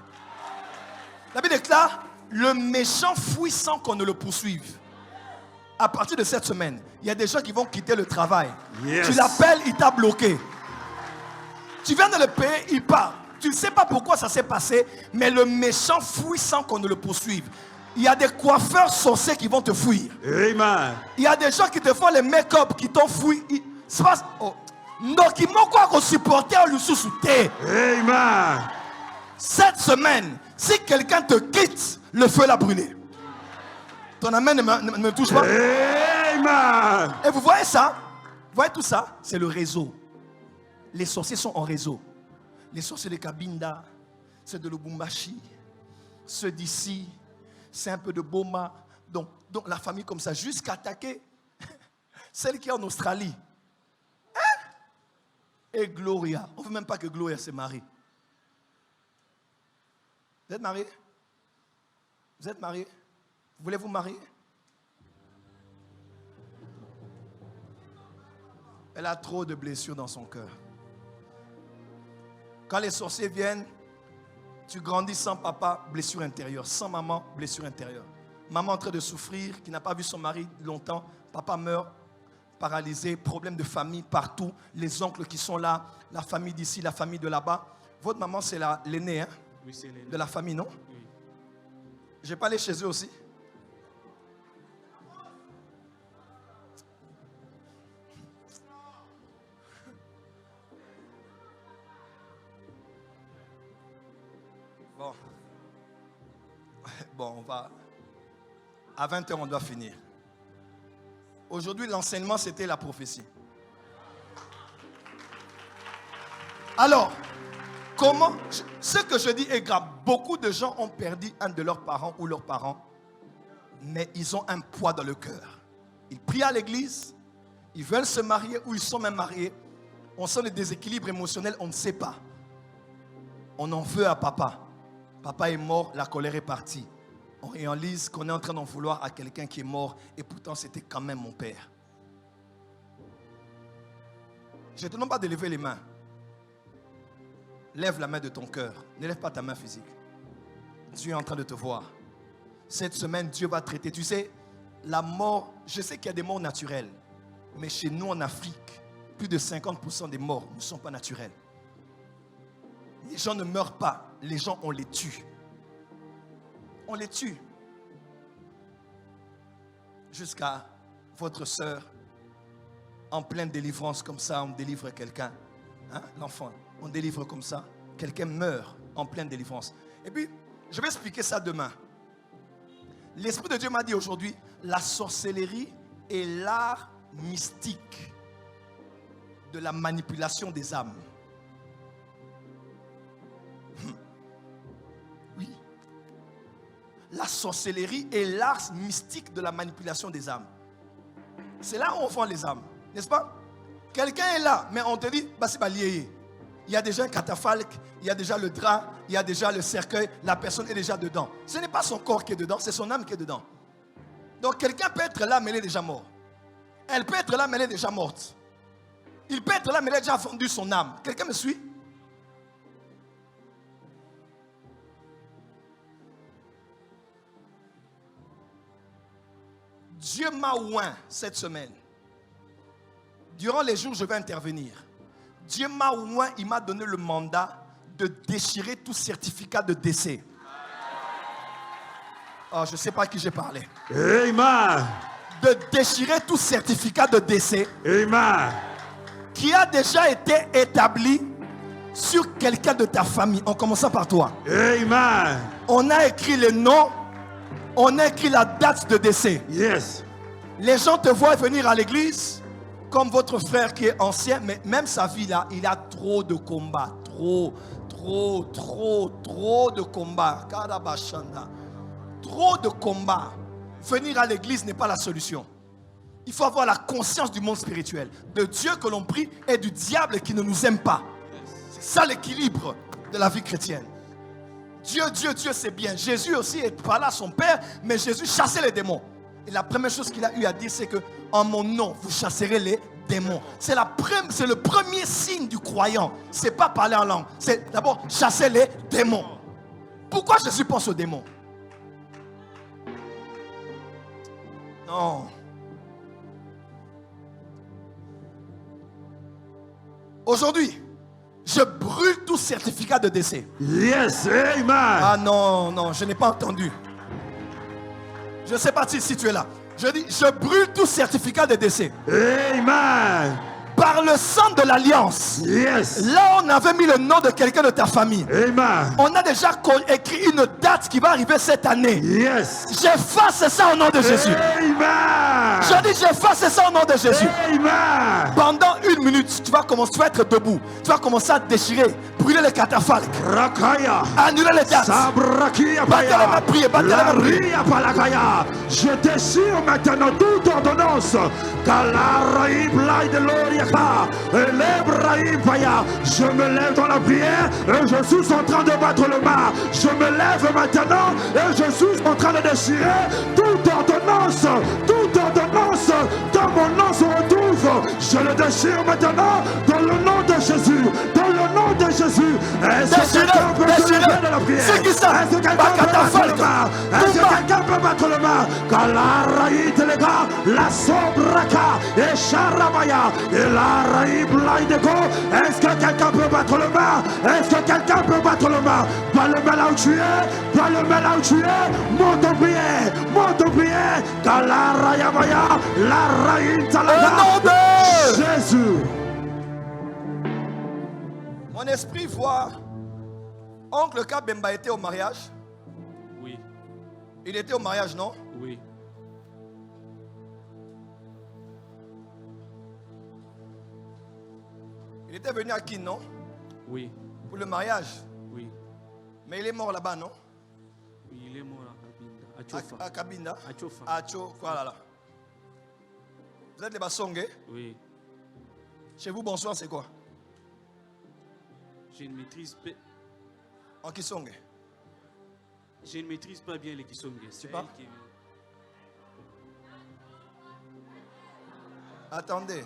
A: La Bible déclare, le méchant fuit sans qu'on ne le poursuive. À partir de cette semaine, il y a des gens qui vont quitter le travail.
D: Yes.
A: Tu l'appelles, il t'a bloqué. Tu viens de le payer, il part. Tu ne sais pas pourquoi ça s'est passé, mais le méchant fuit sans qu'on ne le poursuive. Il y a des coiffeurs sorciers qui vont te fuir.
D: Amen.
A: Il y a des gens qui te font les make-up qui t'ont fui. C'est pas... Oh. Donc, ils m'ont quoi qu'on supportait en lui sous-souté.
D: Amen.
A: Cette semaine, si quelqu'un te quitte, le feu l'a brûlé. Ton amen ne me touche pas.
D: Amen.
A: Et vous voyez ça? Vous voyez tout ça? C'est le réseau. Les sorciers sont en réseau. Les sorciers de Kabinda, ceux de Lubumbashi, ceux d'ici, c'est un peu de Boma. Donc la famille comme ça, jusqu'à attaquer celle qui est en Australie. Hein? Et Gloria. On ne veut même pas que Gloria se marie. Vous êtes mariés? Vous êtes mariés? Voulez-vous marier? Elle a trop de blessures dans son cœur. Quand les sorciers viennent, tu grandis sans papa, blessure intérieure. Sans maman, blessure intérieure. Maman en train de souffrir, qui n'a pas vu son mari longtemps. Papa meurt, paralysé, problème de famille partout. Les oncles qui sont là, la famille d'ici, la famille de là-bas. Votre maman, c'est l'aînée, hein?
C: Oui, c'est l'aîné.
A: De la famille, non?
C: Oui.
A: Je n'ai pas allé chez eux aussi. Bon, on va... À 20h, on doit finir. Aujourd'hui, l'enseignement, c'était la prophétie. Alors, comment... Ce que je dis est grave. Beaucoup de gens ont perdu un de leurs parents ou leurs parents, mais ils ont un poids dans le cœur. Ils prient à l'église, ils veulent se marier ou ils sont même mariés. On sent le déséquilibre émotionnel, on ne sait pas. On en veut à papa. Papa est mort, la colère est partie. On réalise qu'on est en train d'en vouloir à quelqu'un qui est mort et pourtant c'était quand même mon père. Je ne te demande pas de lever les mains. Lève la main de ton cœur. Ne lève pas ta main physique. Dieu est en train de te voir. Cette semaine, Dieu va traiter. Tu sais, la mort, je sais qu'il y a des morts naturelles. Mais chez nous en Afrique, plus de 50% des morts ne sont pas naturelles. Les gens ne meurent pas. Les gens, on les tue. On les tue. Jusqu'à votre sœur, en pleine délivrance comme ça, on délivre quelqu'un. Hein, l'enfant, on délivre comme ça. Quelqu'un meurt en pleine délivrance. Et puis, je vais expliquer ça demain. L'Esprit de Dieu m'a dit aujourd'hui, la sorcellerie est l'art mystique de la manipulation des âmes. Oui. La sorcellerie est l'art mystique de la manipulation des âmes. C'est là où on vend les âmes, n'est-ce pas? Quelqu'un est là, mais on te dit, bah c'est pas lié. Il y a déjà un catafalque, il y a déjà le drap, il y a déjà le cercueil, la personne est déjà dedans. Ce n'est pas son corps qui est dedans, c'est son âme qui est dedans. Donc quelqu'un peut être là, mais elle est déjà mort. Elle peut être là, mais elle est déjà morte. Il peut être là, mais elle a déjà vendu son âme. Quelqu'un me suit? Dieu m'a oint cette semaine. Durant les jours, je vais intervenir. Dieu m'a oint, il m'a donné le mandat de déchirer tout certificat de décès. Oh, je ne sais pas à qui j'ai parlé.
D: Amen.
A: De déchirer tout certificat de décès.
D: Amen.
A: Qui a déjà été établi sur quelqu'un de ta famille, en commençant par toi.
D: Amen.
A: On a écrit le nom, on a écrit la date de décès.
D: Yes.
A: Les gens te voient venir à l'église, comme votre frère qui est ancien, mais même sa vie là, il a trop de combats. Trop de combats. Trop de combats. Venir à l'église n'est pas la solution. Il faut avoir la conscience du monde spirituel, de Dieu que l'on prie et du diable qui ne nous aime pas. C'est ça l'équilibre de la vie chrétienne. Dieu, c'est bien. Jésus aussi est par là son Père, mais Jésus chassait les démons. Et la première chose qu'il a eu à dire, c'est que en mon nom, vous chasserez les démons. C'est le premier signe du croyant. C'est pas parler en langue. C'est d'abord chasser les démons. Pourquoi Jésus pense aux démons? Non. Aujourd'hui, je brûle tout certificat de décès.
D: Yes, amen.
A: Ah non, je n'ai pas entendu. Je ne sais pas si tu es là. Je dis, je brûle tout certificat de décès.
D: Amen.
A: Par le sang de l'alliance.
D: Yes.
A: Là, on avait mis le nom de quelqu'un de ta famille.
D: Amen.
A: On a déjà écrit une date qui va arriver cette année.
D: Yes.
A: J'efface ça au nom de Jésus.
D: Amen.
A: Je dis, j'efface ça au nom de Jésus.
D: Amen.
A: Pendant 1 minute, tu vas commencer, tu vas être debout. Tu vas commencer à déchirer, brûler les catafalques,
D: Rakaya.
A: annuler les dates.
D: Sabrakia
A: Battez les mains, priez, battez les mains, priez.
D: Laria Palakaya. Je déchire maintenant toute ordonnance. Kalarai Blai de Loriaka. Elebraim Paya. Je me lève dans la prière et je suis en train de battre le mât. Je me lève maintenant et je suis en train de déchirer toute ordonnance dans mon nom se retrouve. Je le déchire maintenant dans le nom de Jésus. Dans le nom de Jésus. Est-ce que quelqu'un peut se lever de la prière?
A: C'est qui ça?
D: Est-ce que quelqu'un peut battre le mât? Est-ce que quelqu'un peut battre le mât? Kalaraït les gars, la sobraka et Charabaya et la raïb laïdego. Est-ce que quelqu'un peut battre le mât? Est-ce que quelqu'un peut battre le mât? Pas le mât là où tu es, pas le mât là où tu es. Monte en prière, monte en prière. Kalarayabaya, la raïb talaga.
A: Au nom de
D: Jésus.
A: Mon esprit voit Oncle Kabemba était au mariage.
C: Oui,
A: Il était au mariage, non?
C: oui.
A: Il était venu à Kin, non?
C: Oui,
A: Pour le mariage.
C: oui.
A: Mais il est mort là-bas, non?
C: Oui, il est mort à Kabinda,
A: À Kabinda.
C: à Tchofa.
A: À Tcho, voilà là. Vous êtes les Bassongé?
C: Oui.
A: Chez vous, bonsoir, c'est quoi?
C: Je ne maîtrise pas.
A: En Kisongé.
C: Je ne maîtrise pas bien les Kisongé. C'est
A: pas?
C: elle qui...
A: Attendez.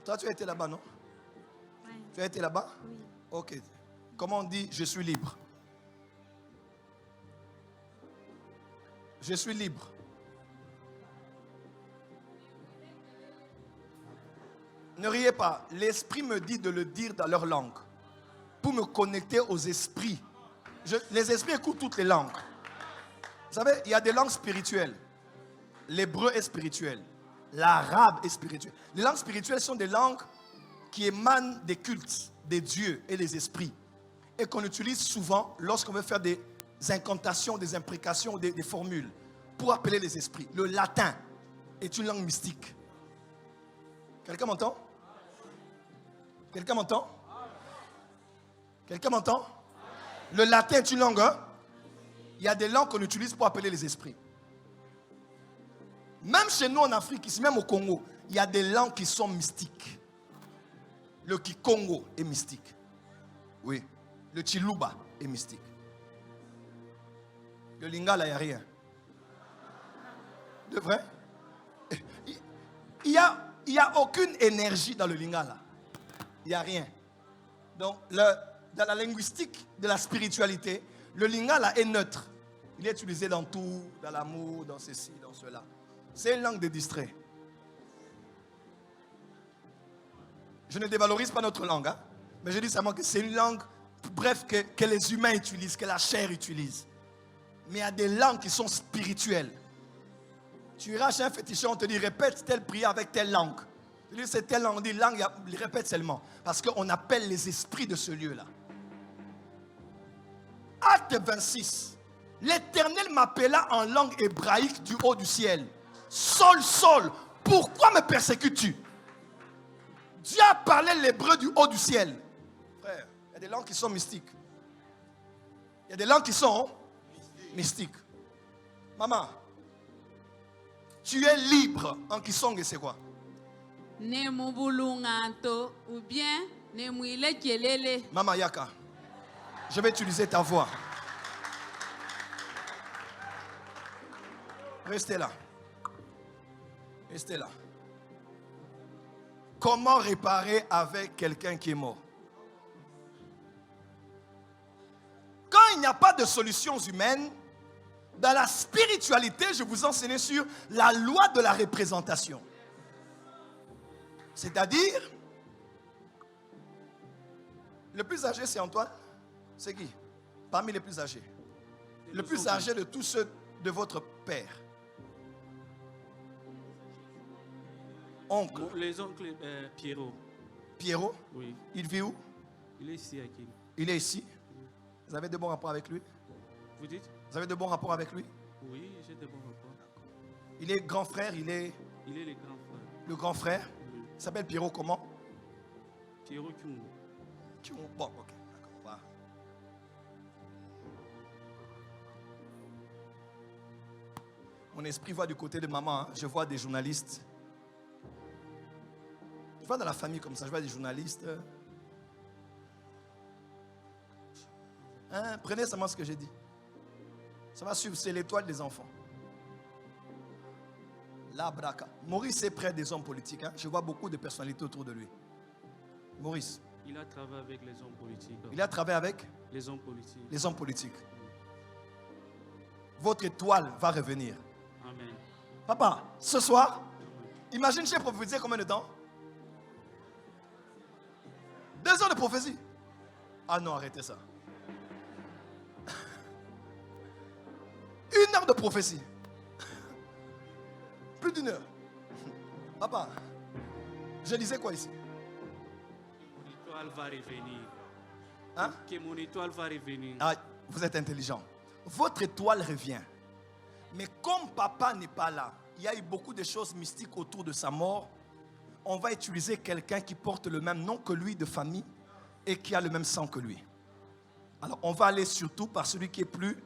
A: Toi, tu as été là-bas, non?
B: Oui.
A: Tu as été là-bas?
B: Oui.
A: Ok. Comment on dit je suis libre? Je suis libre. Ne riez pas. L'esprit me dit de le dire dans leur langue. Pour me connecter aux esprits. Les esprits écoutent toutes les langues. Vous savez, il y a des langues spirituelles. L'hébreu est spirituel. L'arabe est spirituel. Les langues spirituelles sont des langues qui émanent des cultes, des dieux et des esprits. Et qu'on utilise souvent lorsqu'on veut faire des incantations, des imprécations, des formules pour appeler les esprits. Le latin est une langue mystique. Quelqu'un m'entend? Quelqu'un m'entend? Quelqu'un m'entend? Le latin est une langue. Il y a des langues qu'on utilise pour appeler les esprits. Même chez nous en Afrique, ici même au Congo, il y a des langues qui sont mystiques. Le Kikongo est mystique. Oui. Le Chiluba est mystique. Le Lingala, il n'y a rien. De vrai? Il n'y a aucune énergie dans le Lingala. Il n'y a rien. Donc, dans la linguistique de la spiritualité, le Lingala est neutre. Il est utilisé dans tout, dans l'amour, dans ceci, dans cela. C'est une langue de distrait. Je ne dévalorise pas notre langue, hein, mais je dis seulement que c'est une langue, bref, que les humains utilisent, que la chair utilise. Mais il y a des langues qui sont spirituelles. Tu iras chez un féticheur, on te dit répète telle prière avec telle langue. Tu dis c'est telle langue, on dit langue, il répète seulement. Parce qu'on appelle les esprits de ce lieu-là. Acte 26. L'Éternel m'appela en langue hébraïque du haut du ciel. Saul, Saul, pourquoi me persécutes-tu? Dieu a parlé l'hébreu du haut du ciel. Frère, il y a des langues qui sont mystiques. Il y a des langues qui sont mystiques. Maman, tu es libre en Kisonge, c'est quoi?
E: Ne mubulunganto ou bien ne muile kelele.
A: Maman Yaka, je vais utiliser ta voix. Restez là. Restez là. Comment réparer avec quelqu'un qui est mort? Quand il n'y a pas de solutions humaines, dans la spiritualité, je vous enseigne sur la loi de la représentation. C'est-à-dire, le plus âgé, c'est Antoine. C'est qui? Parmi les plus âgés. Le plus âgé de tous ceux de votre père. Oncle.
C: Les oncles Pierrot.
A: Pierrot,
C: Oui.
A: il vit où?
C: Il est ici à Kim.
A: Il est ici. Vous avez de bons rapports avec lui?
C: Vous dites?
A: Vous avez de bons rapports avec lui?
C: Oui, j'ai de bons rapports.
A: Il est grand frère, il est
C: Il est le grand frère.
A: le grand frère.
C: Oui.
A: Il s'appelle Pierrot comment?
C: Pierrot Kyungo.
A: Bon, ok. D'accord. On va. Mon esprit va du côté de maman. Je vois des journalistes. Je vois dans la famille comme ça, je vois des journalistes. Hein, prenez seulement ce que j'ai dit. Ça va suivre, c'est l'étoile des enfants. La braca. Maurice est près des hommes politiques. Hein. Je vois beaucoup de personnalités autour de lui. Maurice,
C: Il a travaillé avec les hommes politiques.
A: il a travaillé avec
C: Les hommes politiques.
A: les hommes politiques. Votre étoile va revenir.
C: Amen.
A: Papa, ce soir, imagine, j'ai prophétisé combien de temps? 2 heures de prophétie. Ah non, arrêtez ça. 1 heure de prophétie. Plus d'1 heure. Papa, je disais quoi ici?
C: Mon étoile va revenir.
A: Hein?
C: Que mon étoile va revenir.
A: Ah, vous êtes intelligent. Votre étoile revient. Mais comme papa n'est pas là, il y a eu beaucoup de choses mystiques autour de sa mort. On va utiliser quelqu'un qui porte le même nom que lui de famille et qui a le même sang que lui. Alors, on va aller surtout par celui qui est plus.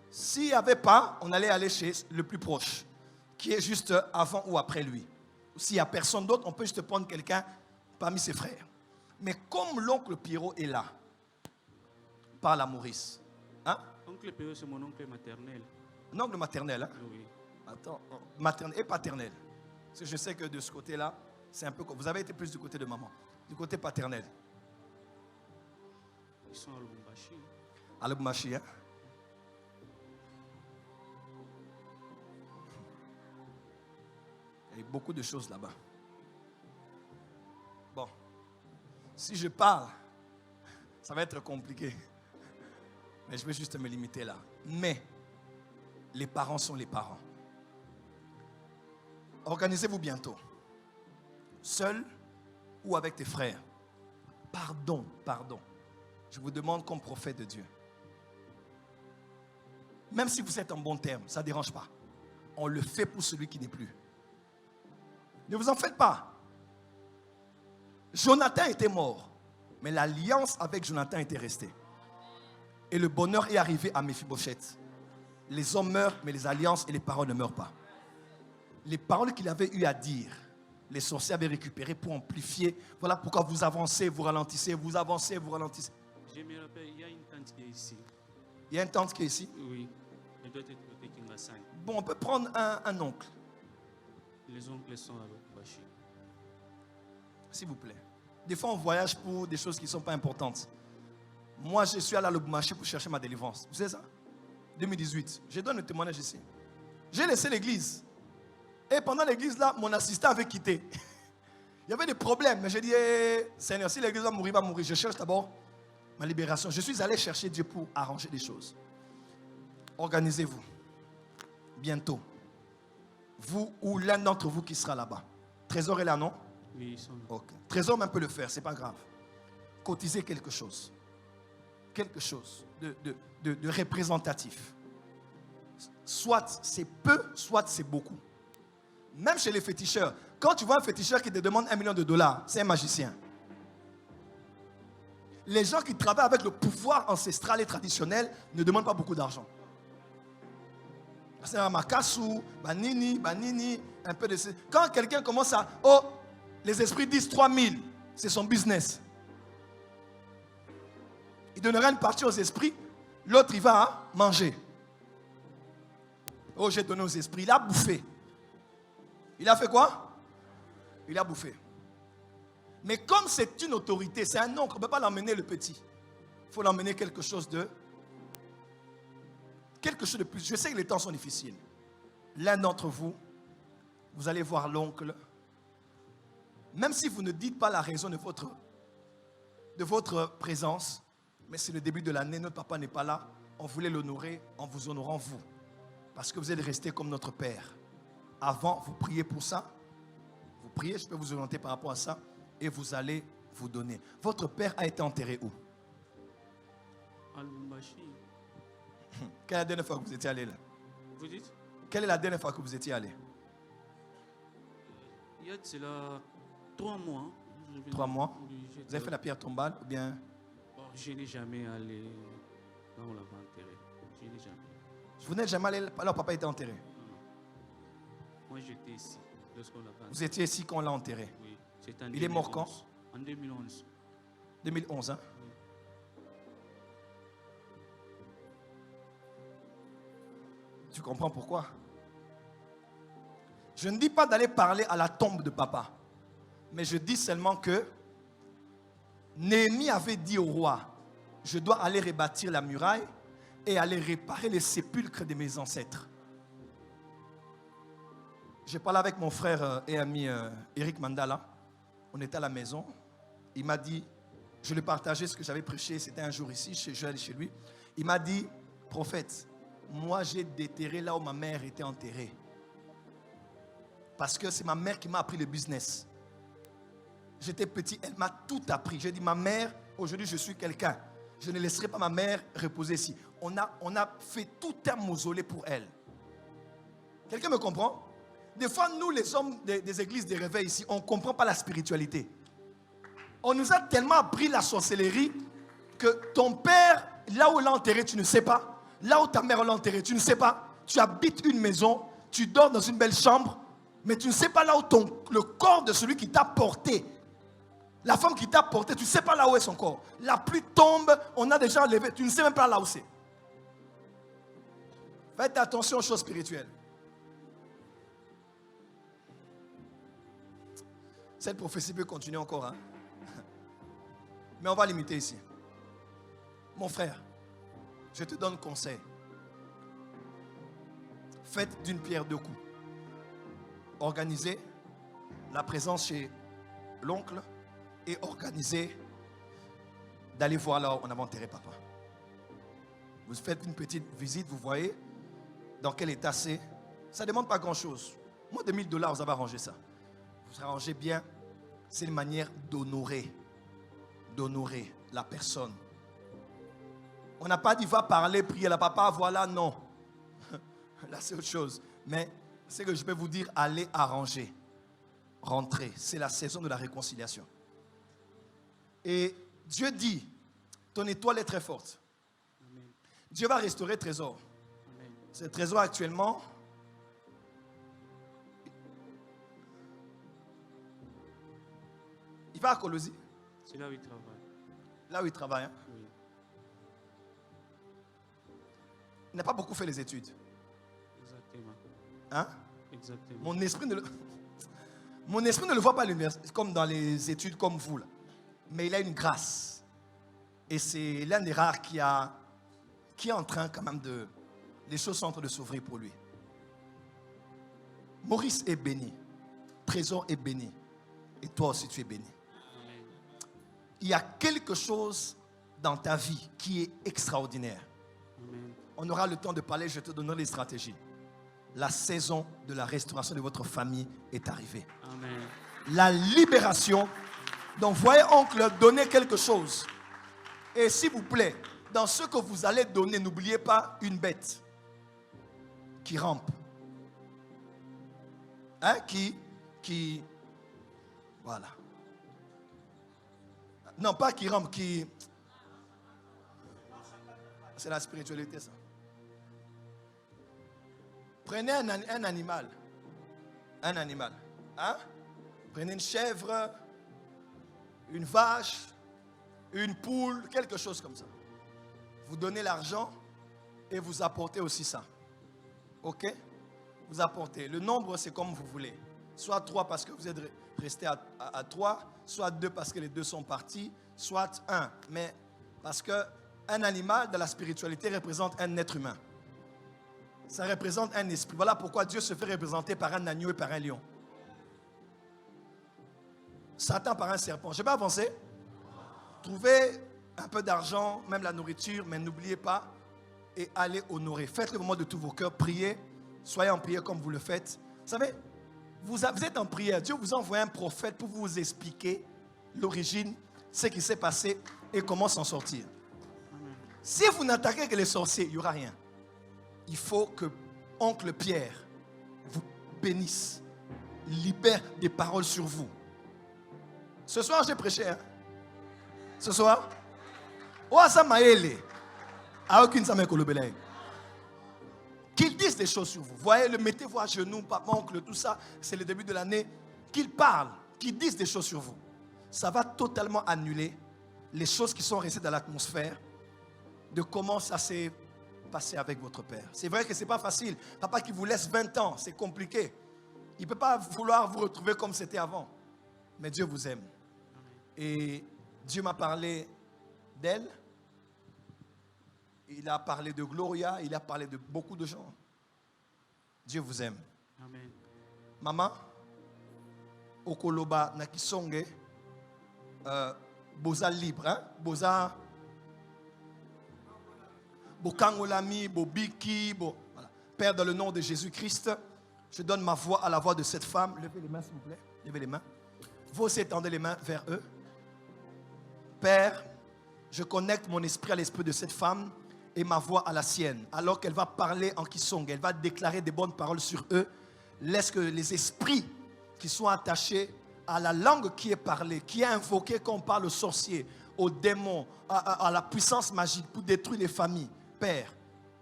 A: S'il n'y avait pas, on allait aller chez le plus proche, qui est juste avant ou après lui. S'il n'y a personne d'autre, on peut juste prendre quelqu'un parmi ses frères. Mais comme l'oncle Pierrot est là, par la Maurice, hein?
C: Oncle Pierrot, c'est mon oncle maternel.
A: Un oncle maternel, hein?
C: Oui.
A: Attends, maternel et paternel. Parce que je sais que de ce côté-là, c'est un peu comme. Vous avez été plus du côté de maman. Du côté paternel.
C: Ils sont à Lubumbashi.
A: À Lubumbashi, hein? Il y a beaucoup de choses là-bas. Bon. Si je parle, ça va être compliqué. Mais je vais juste me limiter là. Mais, les parents sont les parents. Organisez-vous bientôt. Seul ou avec tes frères. Pardon. Je vous demande comme prophète de Dieu. Même si vous êtes en bon terme, ça ne dérange pas. On le fait pour celui qui n'est plus. Ne vous en faites pas. Jonathan était mort, mais l'alliance avec Jonathan était restée. Et le bonheur est arrivé à Méphibosheth. Les hommes meurent, mais les alliances et les paroles ne meurent pas. Les paroles qu'il avait eu à dire, les sorciers avaient récupéré pour amplifier. Voilà pourquoi vous avancez, vous ralentissez, vous avancez, vous ralentissez.
C: Je me rappelle, il y a une tante qui est ici.
A: Il y a une tante qui est ici.
C: Oui. Elle doit être côté Kingasani.
A: Bon, on peut prendre un oncle,
C: Les oncles sont à Lubumbashi.
A: s'il vous plaît. Des fois, on voyage pour des choses qui ne sont pas importantes. Moi, je suis allé à Lubumbashi pour chercher ma délivrance. Vous savez ça? 2018. Je donne le témoignage ici. J'ai laissé l'église. Et pendant l'église, là, mon assistant avait quitté. Il y avait des problèmes. Mais j'ai dit, Seigneur, si l'église va mourir, va mourir. Je cherche d'abord ma libération. Je suis allé chercher Dieu pour arranger des choses. Organisez-vous. Bientôt. Vous ou l'un d'entre vous qui sera là-bas. Trésor est là, non?
C: Oui, ils sont là.
A: Ok. Trésor même peut le faire, c'est pas grave. Cotisez quelque chose. Quelque chose de représentatif. Soit c'est peu, soit c'est beaucoup. Même chez les féticheurs, quand tu vois un féticheur qui te demande $1 million, c'est un magicien. Les gens qui travaillent avec le pouvoir ancestral et traditionnel ne demandent pas beaucoup d'argent. C'est un makasu, banini, un peu de... Quand quelqu'un commence à... Oh, les esprits disent 3000, c'est son business. Il donnera une partie aux esprits, l'autre il va manger. Oh, j'ai donné aux esprits, il a bouffé. Il a fait quoi? Il a bouffé. Mais comme c'est une autorité, c'est un oncle, on ne peut pas l'emmener le petit. Il faut l'emmener quelque chose de plus. Je sais que les temps sont difficiles. L'un d'entre vous, vous allez voir l'oncle. Même si vous ne dites pas la raison de votre présence, mais c'est le début de l'année, notre papa n'est pas là, on voulait l'honorer en vous honorant vous. Parce que vous êtes resté comme notre père. Avant, vous priez pour ça, Vous priez, je peux vous orienter par rapport à ça et vous allez vous donner. Votre père a été enterré où?
C: À Lubumbashi.
A: Quelle est la dernière fois que vous étiez allé là?
C: Vous dites?
A: Quelle est la dernière fois que vous étiez allé?
C: Il y a de cela 3 mois.
A: 3 mois?
C: Oui,
A: Vous avez fait la pierre tombale ou bien?
C: Bon, je n'ai jamais allé là où on l'avait enterré. Je n'ai jamais.
A: Vous n'êtes jamais allé là où papa était enterré?
C: Non, non. Moi, j'étais ici lorsqu'on l'avait enterré.
A: Vous étiez ici quand on l'a enterré?
C: Oui. C'était en
A: Il est mort
C: 2011. En 2011.
A: 2011, hein? Tu comprends pourquoi? Je ne dis pas d'aller parler à la tombe de papa, mais je dis seulement que Néhémie avait dit au roi, je dois aller rebâtir la muraille et aller réparer les sépulcres de mes ancêtres. J'ai parlé avec mon frère et ami Eric Mandala. On était à la maison. Il m'a dit, je lui ai partagé ce que j'avais prêché. C'était un jour ici, je suis allé chez lui. Il m'a dit, prophète, moi j'ai déterré là où ma mère était enterrée. Parce que c'est ma mère qui m'a appris le business. J'étais petit, elle m'a tout appris. J'ai dit, ma mère, aujourd'hui je suis quelqu'un. Je ne laisserai pas ma mère reposer ici. On a fait tout un mausolée pour elle. Quelqu'un me comprend? Des fois, nous les hommes des églises de réveil ici, on ne comprend pas la spiritualité. On nous a tellement appris la sorcellerie que ton père, là où il l'a enterré, tu ne sais pas. Là où ta mère l'a enterré, tu ne sais pas. Tu habites une maison, tu dors dans une belle chambre, mais tu ne sais pas là où le corps de celui qui t'a porté, la femme qui t'a porté, tu ne sais pas là où est son corps. La pluie tombe, on a déjà enlevé, tu ne sais même pas là où c'est. Faites attention aux choses spirituelles. Cette prophétie peut continuer encore, hein? Mais on va limiter ici. Mon frère, je te donne conseil. Faites d'une pierre deux coups. Organisez la présence chez l'oncle et organisez d'aller voir là où on avait enterré papa. Vous faites une petite visite, vous voyez dans quel état c'est. Ça ne demande pas grand-chose. Moins de $1000, vous avez arrangé ça. Vous arrangez bien. C'est une manière d'honorer la personne. On n'a pas dit va parler, prier la papa, voilà, non. Là c'est autre chose. Mais c'est que je peux vous dire, allez arranger, rentrer. C'est la saison de la réconciliation. Et Dieu dit, ton étoile est très forte.
C: Amen.
A: Dieu va restaurer le trésor.
C: Amen.
A: Ce trésor actuellement, il va à Colosie.
C: C'est là où il travaille.
A: Là où il travaille. Hein?
C: Oui.
A: Il n'a pas beaucoup fait les études.
C: Exactement.
A: Hein?
C: Exactement.
A: Mon esprit ne le voit pas à l'université, comme dans les études comme vous. Là. Mais il a une grâce. Et c'est l'un des rares qui est en train quand même de... Les choses sont en train de s'ouvrir pour lui. Maurice est béni. Trésor est béni. Et toi aussi tu es béni.
C: Amen.
A: Il y a quelque chose dans ta vie qui est extraordinaire.
C: Amen.
A: On aura le temps de parler, je te donnerai les stratégies. La saison de la restauration de votre famille est arrivée.
C: Amen.
A: La libération. Donc voyez oncle, donnez quelque chose. Et s'il vous plaît, dans ce que vous allez donner, n'oubliez pas une bête qui rampe. Hein? Qui voilà. Non, pas qui rampe, qui... C'est la spiritualité, ça. Prenez un animal. Un animal. Hein? Prenez une chèvre, une vache, une poule, quelque chose comme ça. Vous donnez l'argent et vous apportez aussi ça. Ok? Vous apportez. Le nombre, c'est comme vous voulez. Soit 3 parce que vous êtes resté à 3, soit 2 parce que les 2 sont partis, soit 1. Mais parce qu'un animal, dans la spiritualité, représente un être humain. Ça représente un esprit. Voilà pourquoi Dieu se fait représenter par un agneau et par un lion. Satan par un serpent. Je vais avancer. Trouvez un peu d'argent, même la nourriture, mais n'oubliez pas et allez honorer. Faites le moment de tous vos cœurs, priez. Soyez en prière comme vous le faites. Vous savez, vous êtes en prière. Dieu vous envoie un prophète pour vous expliquer l'origine, ce qui s'est passé et comment s'en sortir. Si vous n'attaquez que les sorciers, il n'y aura rien. Il faut que oncle Pierre vous bénisse, libère des paroles sur vous. Ce soir, j'ai prêché. Hein? Ce soir, qu'il dise des choses sur vous. Voyez, mettez-vous à genoux, papa, oncle, tout ça, c'est le début de l'année. Qu'il parle, qu'il dise des choses sur vous. Ça va totalement annuler les choses qui sont restées dans l'atmosphère de comment ça s'est passé avec votre père. C'est vrai que ce n'est pas facile. Papa qui vous laisse 20 ans, c'est compliqué. Il ne peut pas vouloir vous retrouver comme c'était avant. Mais Dieu vous aime. Et Dieu m'a parlé d'elle. Il a parlé de Gloria. Il a parlé de beaucoup de gens. Dieu vous aime.
C: Amen.
A: Maman, Okoloba Nakisonge, Boza libre, hein? Boza Bokangolami, Bobiki, voilà. Père, dans le nom de Jésus-Christ, je donne ma voix à la voix de cette femme. Levez les mains, s'il vous plaît. Levez les mains. Vous aussi étendez les mains vers eux. Père, je connecte mon esprit à l'esprit de cette femme et ma voix à la sienne. Alors qu'elle va parler en Kisong, elle va déclarer des bonnes paroles sur eux. Laisse que les esprits qui sont attachés à la langue qui est parlée, qui est invoquée quand on parle aux sorciers, aux démons, à la puissance magique pour détruire les familles. Père,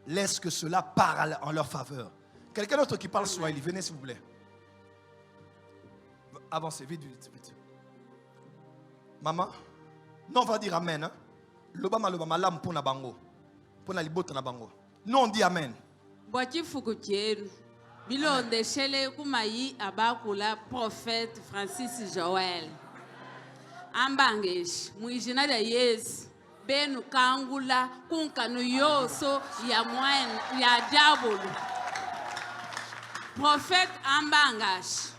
A: laisse que cela parle en leur faveur. Quelqu'un d'autre qui parle Swahili, venez s'il vous plaît. Avancez, vite, vite, vite. Maman, non, on va dire Amen. Hein? Lobama, lam pour na bango. Pour na libota na bango. Non, on dit Amen.
E: Boati fukutieru. Bilonde shele kumayi abakula prophète Francis Joel. Ambangesh, muijina da Yesu. Benu kangula kunkanu yoso ya mwen ya diabolo. Prophète Ambangash.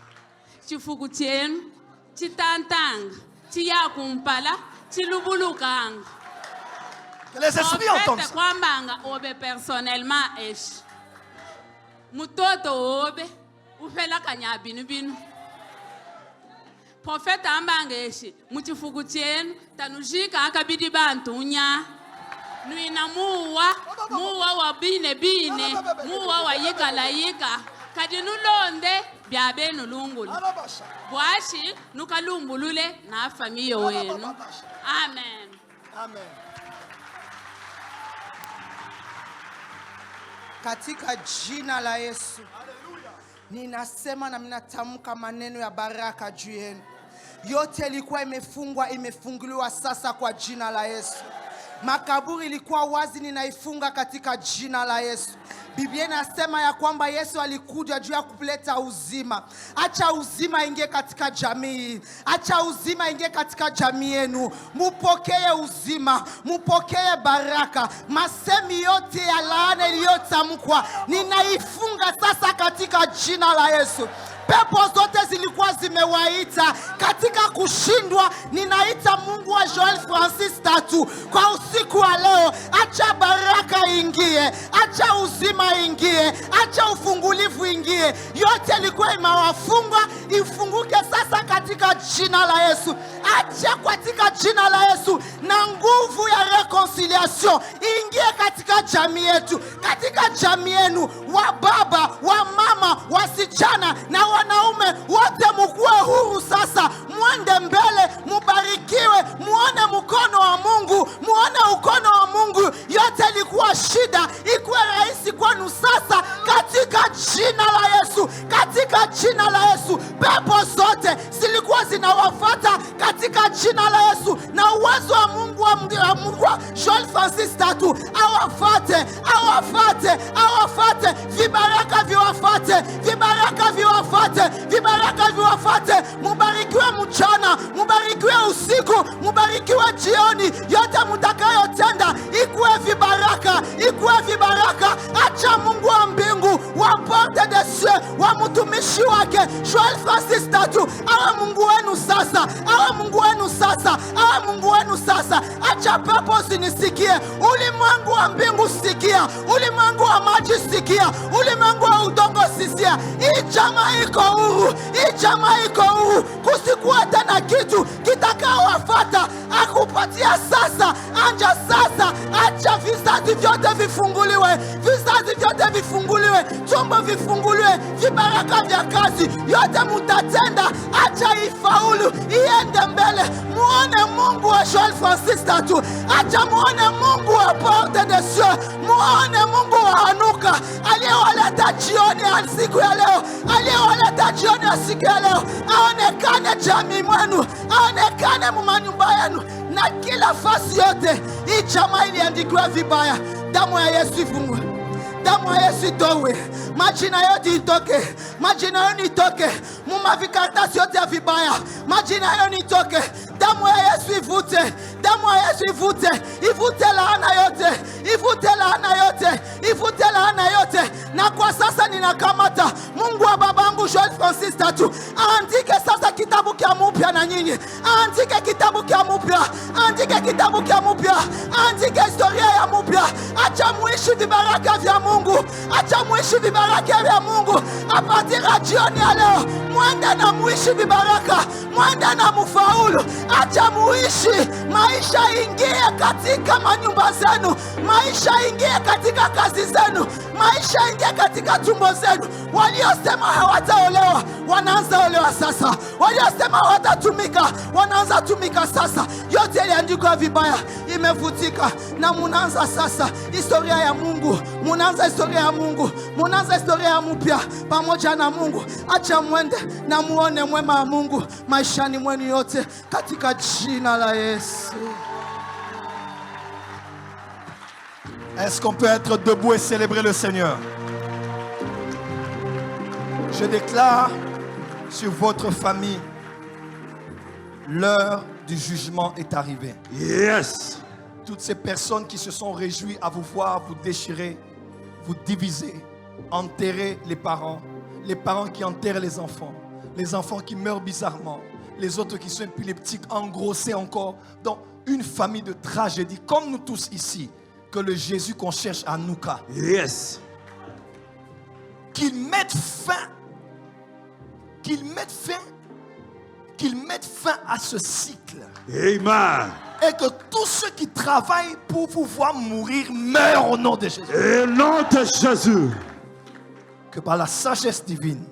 E: Chifukutien, chitantang, chiyakumpala, chilubulukang.
A: Que les esprits entendent ça.
E: Kwambanga obe personnellement esh. Mutoto obe, ufela kanya binu binu. Prophète Ambangeshi, mutifukutien, tanujika akabidi bantunya. Nuina muwa wa bine, muwa wa yika. Kadinulonde, biabe nulungulu. Bwashi, nukalumbulule na familia wenu. Amen.
A: Amen.
F: Katika jina la Yesu. Ninasema na ninatamka maneno ya baraka juu yenu. Yote ilikuwa imefungwa, imefunguliwa sasa kwa jina la Yesu. Makaburi ilikuwa wazi, ninaifunga katika jina la Yesu. Biblia inasema ya kwamba Yesu alikuja juu ya kuleta uzima. Acha uzima ingie katika jamii. Acha uzima ingie katika jamii yenu. Mupokee uzima, mupokee baraka. Masemi yote ya laana iliyotamkwa ninaifunga sasa katika jina la Yesu. Pepo zote zilikuwa zimewaita katika kushindwa, ninaita Mungu wa Joel Francis Tatu kwa usiku wa leo. Acha baraka ingie, acha uzima ingie, acha ufungulivu ingie. Yote ilikuwa imewafunga ifunguke sasa katika jina la Yesu. Acha katika jina la Yesu, na nguvu ya reconciliation ingie katika jamii yetu, katika jamii yenu. Wa baba, wa mama, wasichana na wanaume wote mkuwe huru sasa. Mwende mbele, mubarikiwe, muone mkono wa Mungu, muone ukono wa Mungu. Yote ilikuwa shida ikuwe rahisi kwenu sasa katika jina la Yesu. Katika jina la Yesu, pepo zote zilikuwa zinawafuata katika jina la Yesu, na uwezo wa Mungu wa Joel Francis Tatu awafate, awafate, awafate. Vibaraka viwafate, vibaraka viwafate, vibaraka viwafate. Mubarikiwe mchana, mubarikiwe usiku, mubarikiwe jioni. Yote mtakayotenda ikuwe vibaraka, ikuwe vibaraka. Acha Mungu wa mbingu waponde wote des cieux wa mtumishi wake Joel Francis Tatu awe Mungu wenu sasa, awe Mungu wenu sasa, awe Mungu wenu sasa. Acha pepo usinisikie, ulimwengu wa mbingu sikia, ulimwengu wa maji sikia, ulimwengu wa udongo sisia. Hii jamaa iko huru, hii jamaa iko huru. Kusikuwa tena kitu kitakaowafata akupatia sasa. Anja sasa, acha vizazi vyote vifunguliwe, vizazi vyote vifunguliwe, tumbo vifunguliwe, vibaraka vya kazi yote mutatenda. Acha ifaulu, iende mbele. Muone Mungu wa Joel Francis Tatu, acha muone Mungu wa Porte des Cieux, muone Mungu wa Hanuka aliyewaleta jioni ya siku ya leo, aliyewaleta jioni ya siku ya leo. Aonekane jamii mwenu, aonekane mumanyumba yenu na kila fasi yote. Hii jamaa iliandikiwa vibaya, damu ya Yesu ifungwe, damu ya Yesu itowe, majina yote itoke, majina yote itoke, mumavikaratasi yote ya vibaya, majina yote itoke. Damu ya Yesu ivute, damu ya Yesu ivute, ivute laana yote, ivute laana yote, ivute laana yote. Na kwa sasa ninakamata Mungu wa babangu Joel Francis Tatu, aandike sasa kitabu kia mupya na nyinyi, aandike kitabu kia mupya, aandike kitabu kia mupya, aandike historia ya mupya. Acha muishi vibaraka vya Mungu, acha muishi vibaraka vya Mungu. Apatira jioni ya leo, mwende na muishi vibaraka, mwende na mufaulu. Acha muishi maisha ingie katika manyumba zenu, maisha ingie katika kazi zenu, maisha ingie katika tumbo zenu. Waliosema hawataolewa wanaanza olewa sasa, waliosema hawatatumika wanaanza tumika sasa. Yote iliandikwa vibaya imefutika, na munaanza sasa historia ya Mungu, munaanza historia ya Mungu, munaanza historia ya mpya pamoja na Mungu. Acha mwende na muone mwema wa Mungu maishani mwenu yote katika jina la Yesu.
A: Est-ce qu'on peut être debout et célébrer le Seigneur? Je déclare sur votre famille, l'heure du jugement est arrivée.
D: Yes.
A: Toutes ces personnes qui se sont réjouies à vous voir vous déchirer, vous diviser, enterrer les parents qui enterrent les enfants qui meurent bizarrement, les autres qui sont épileptiques, engrossés encore. Donc, une famille de tragédie, comme nous tous ici, que le Jésus qu'on cherche à Nouka.
D: Yes.
A: Qu'il mette fin à ce cycle.
D: Amen.
A: Et que tous ceux qui travaillent pour vous voir mourir meurent au nom de Jésus.
D: Et au nom de Jésus.
A: Que par la sagesse divine,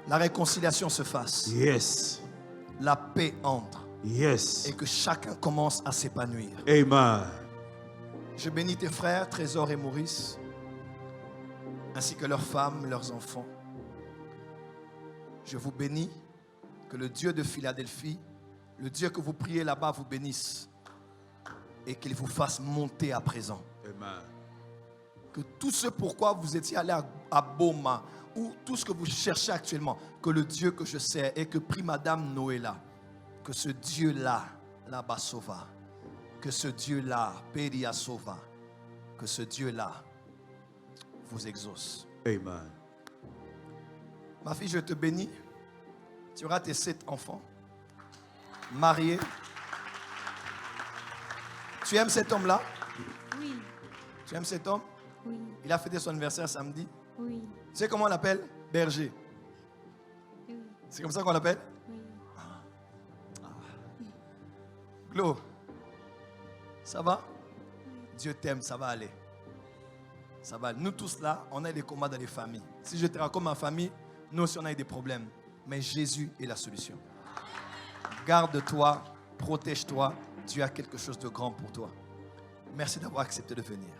A: la réconciliation se fasse.
D: Yes.
A: La paix entre.
D: Yes.
A: Et que chacun commence à s'épanouir.
D: Amen.
A: Je bénis tes frères, Trésor et Maurice, ainsi que leurs femmes, leurs enfants. Je vous bénis, que le Dieu de Philadelphie, le Dieu que vous priez là-bas vous bénisse et qu'il vous fasse monter à présent.
D: Amen.
A: Que tout ce pourquoi vous étiez allé à Boma ou tout ce que vous cherchez actuellement, que le Dieu que je sais et que prie Madame Noëlla, que ce Dieu-là, là-bas sauva, que ce Dieu-là, Péria sauva, que ce Dieu-là vous exauce.
D: Amen.
A: Ma fille, je te bénis. Tu auras tes 7 enfants, mariés. Tu aimes cet homme-là?
B: Oui,
A: Tu aimes cet homme?
B: oui,
A: Il a fêté son anniversaire samedi.
B: oui,
A: Tu sais comment on l'appelle? Berger.
B: oui,
A: C'est comme ça qu'on l'appelle?
B: oui.
A: Glo, ça va? Dieu t'aime, ça va aller. Ça va aller. Nous tous là, on a des combats dans les familles. Si je te raconte ma famille, nous aussi on a eu des problèmes. Mais Jésus est la solution. Garde-toi, protège-toi. Dieu a quelque chose de grand pour toi. Merci d'avoir accepté de venir.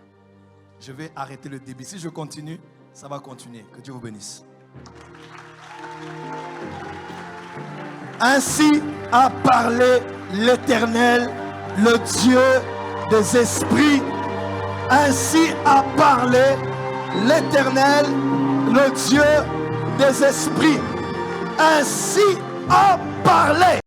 A: Je vais arrêter le débit. Si je continue, ça va continuer. Que Dieu vous bénisse. Ainsi a parlé l'Éternel, le Dieu des esprits. Ainsi a parlé l'Éternel, le Dieu des esprits. Ainsi a parlé.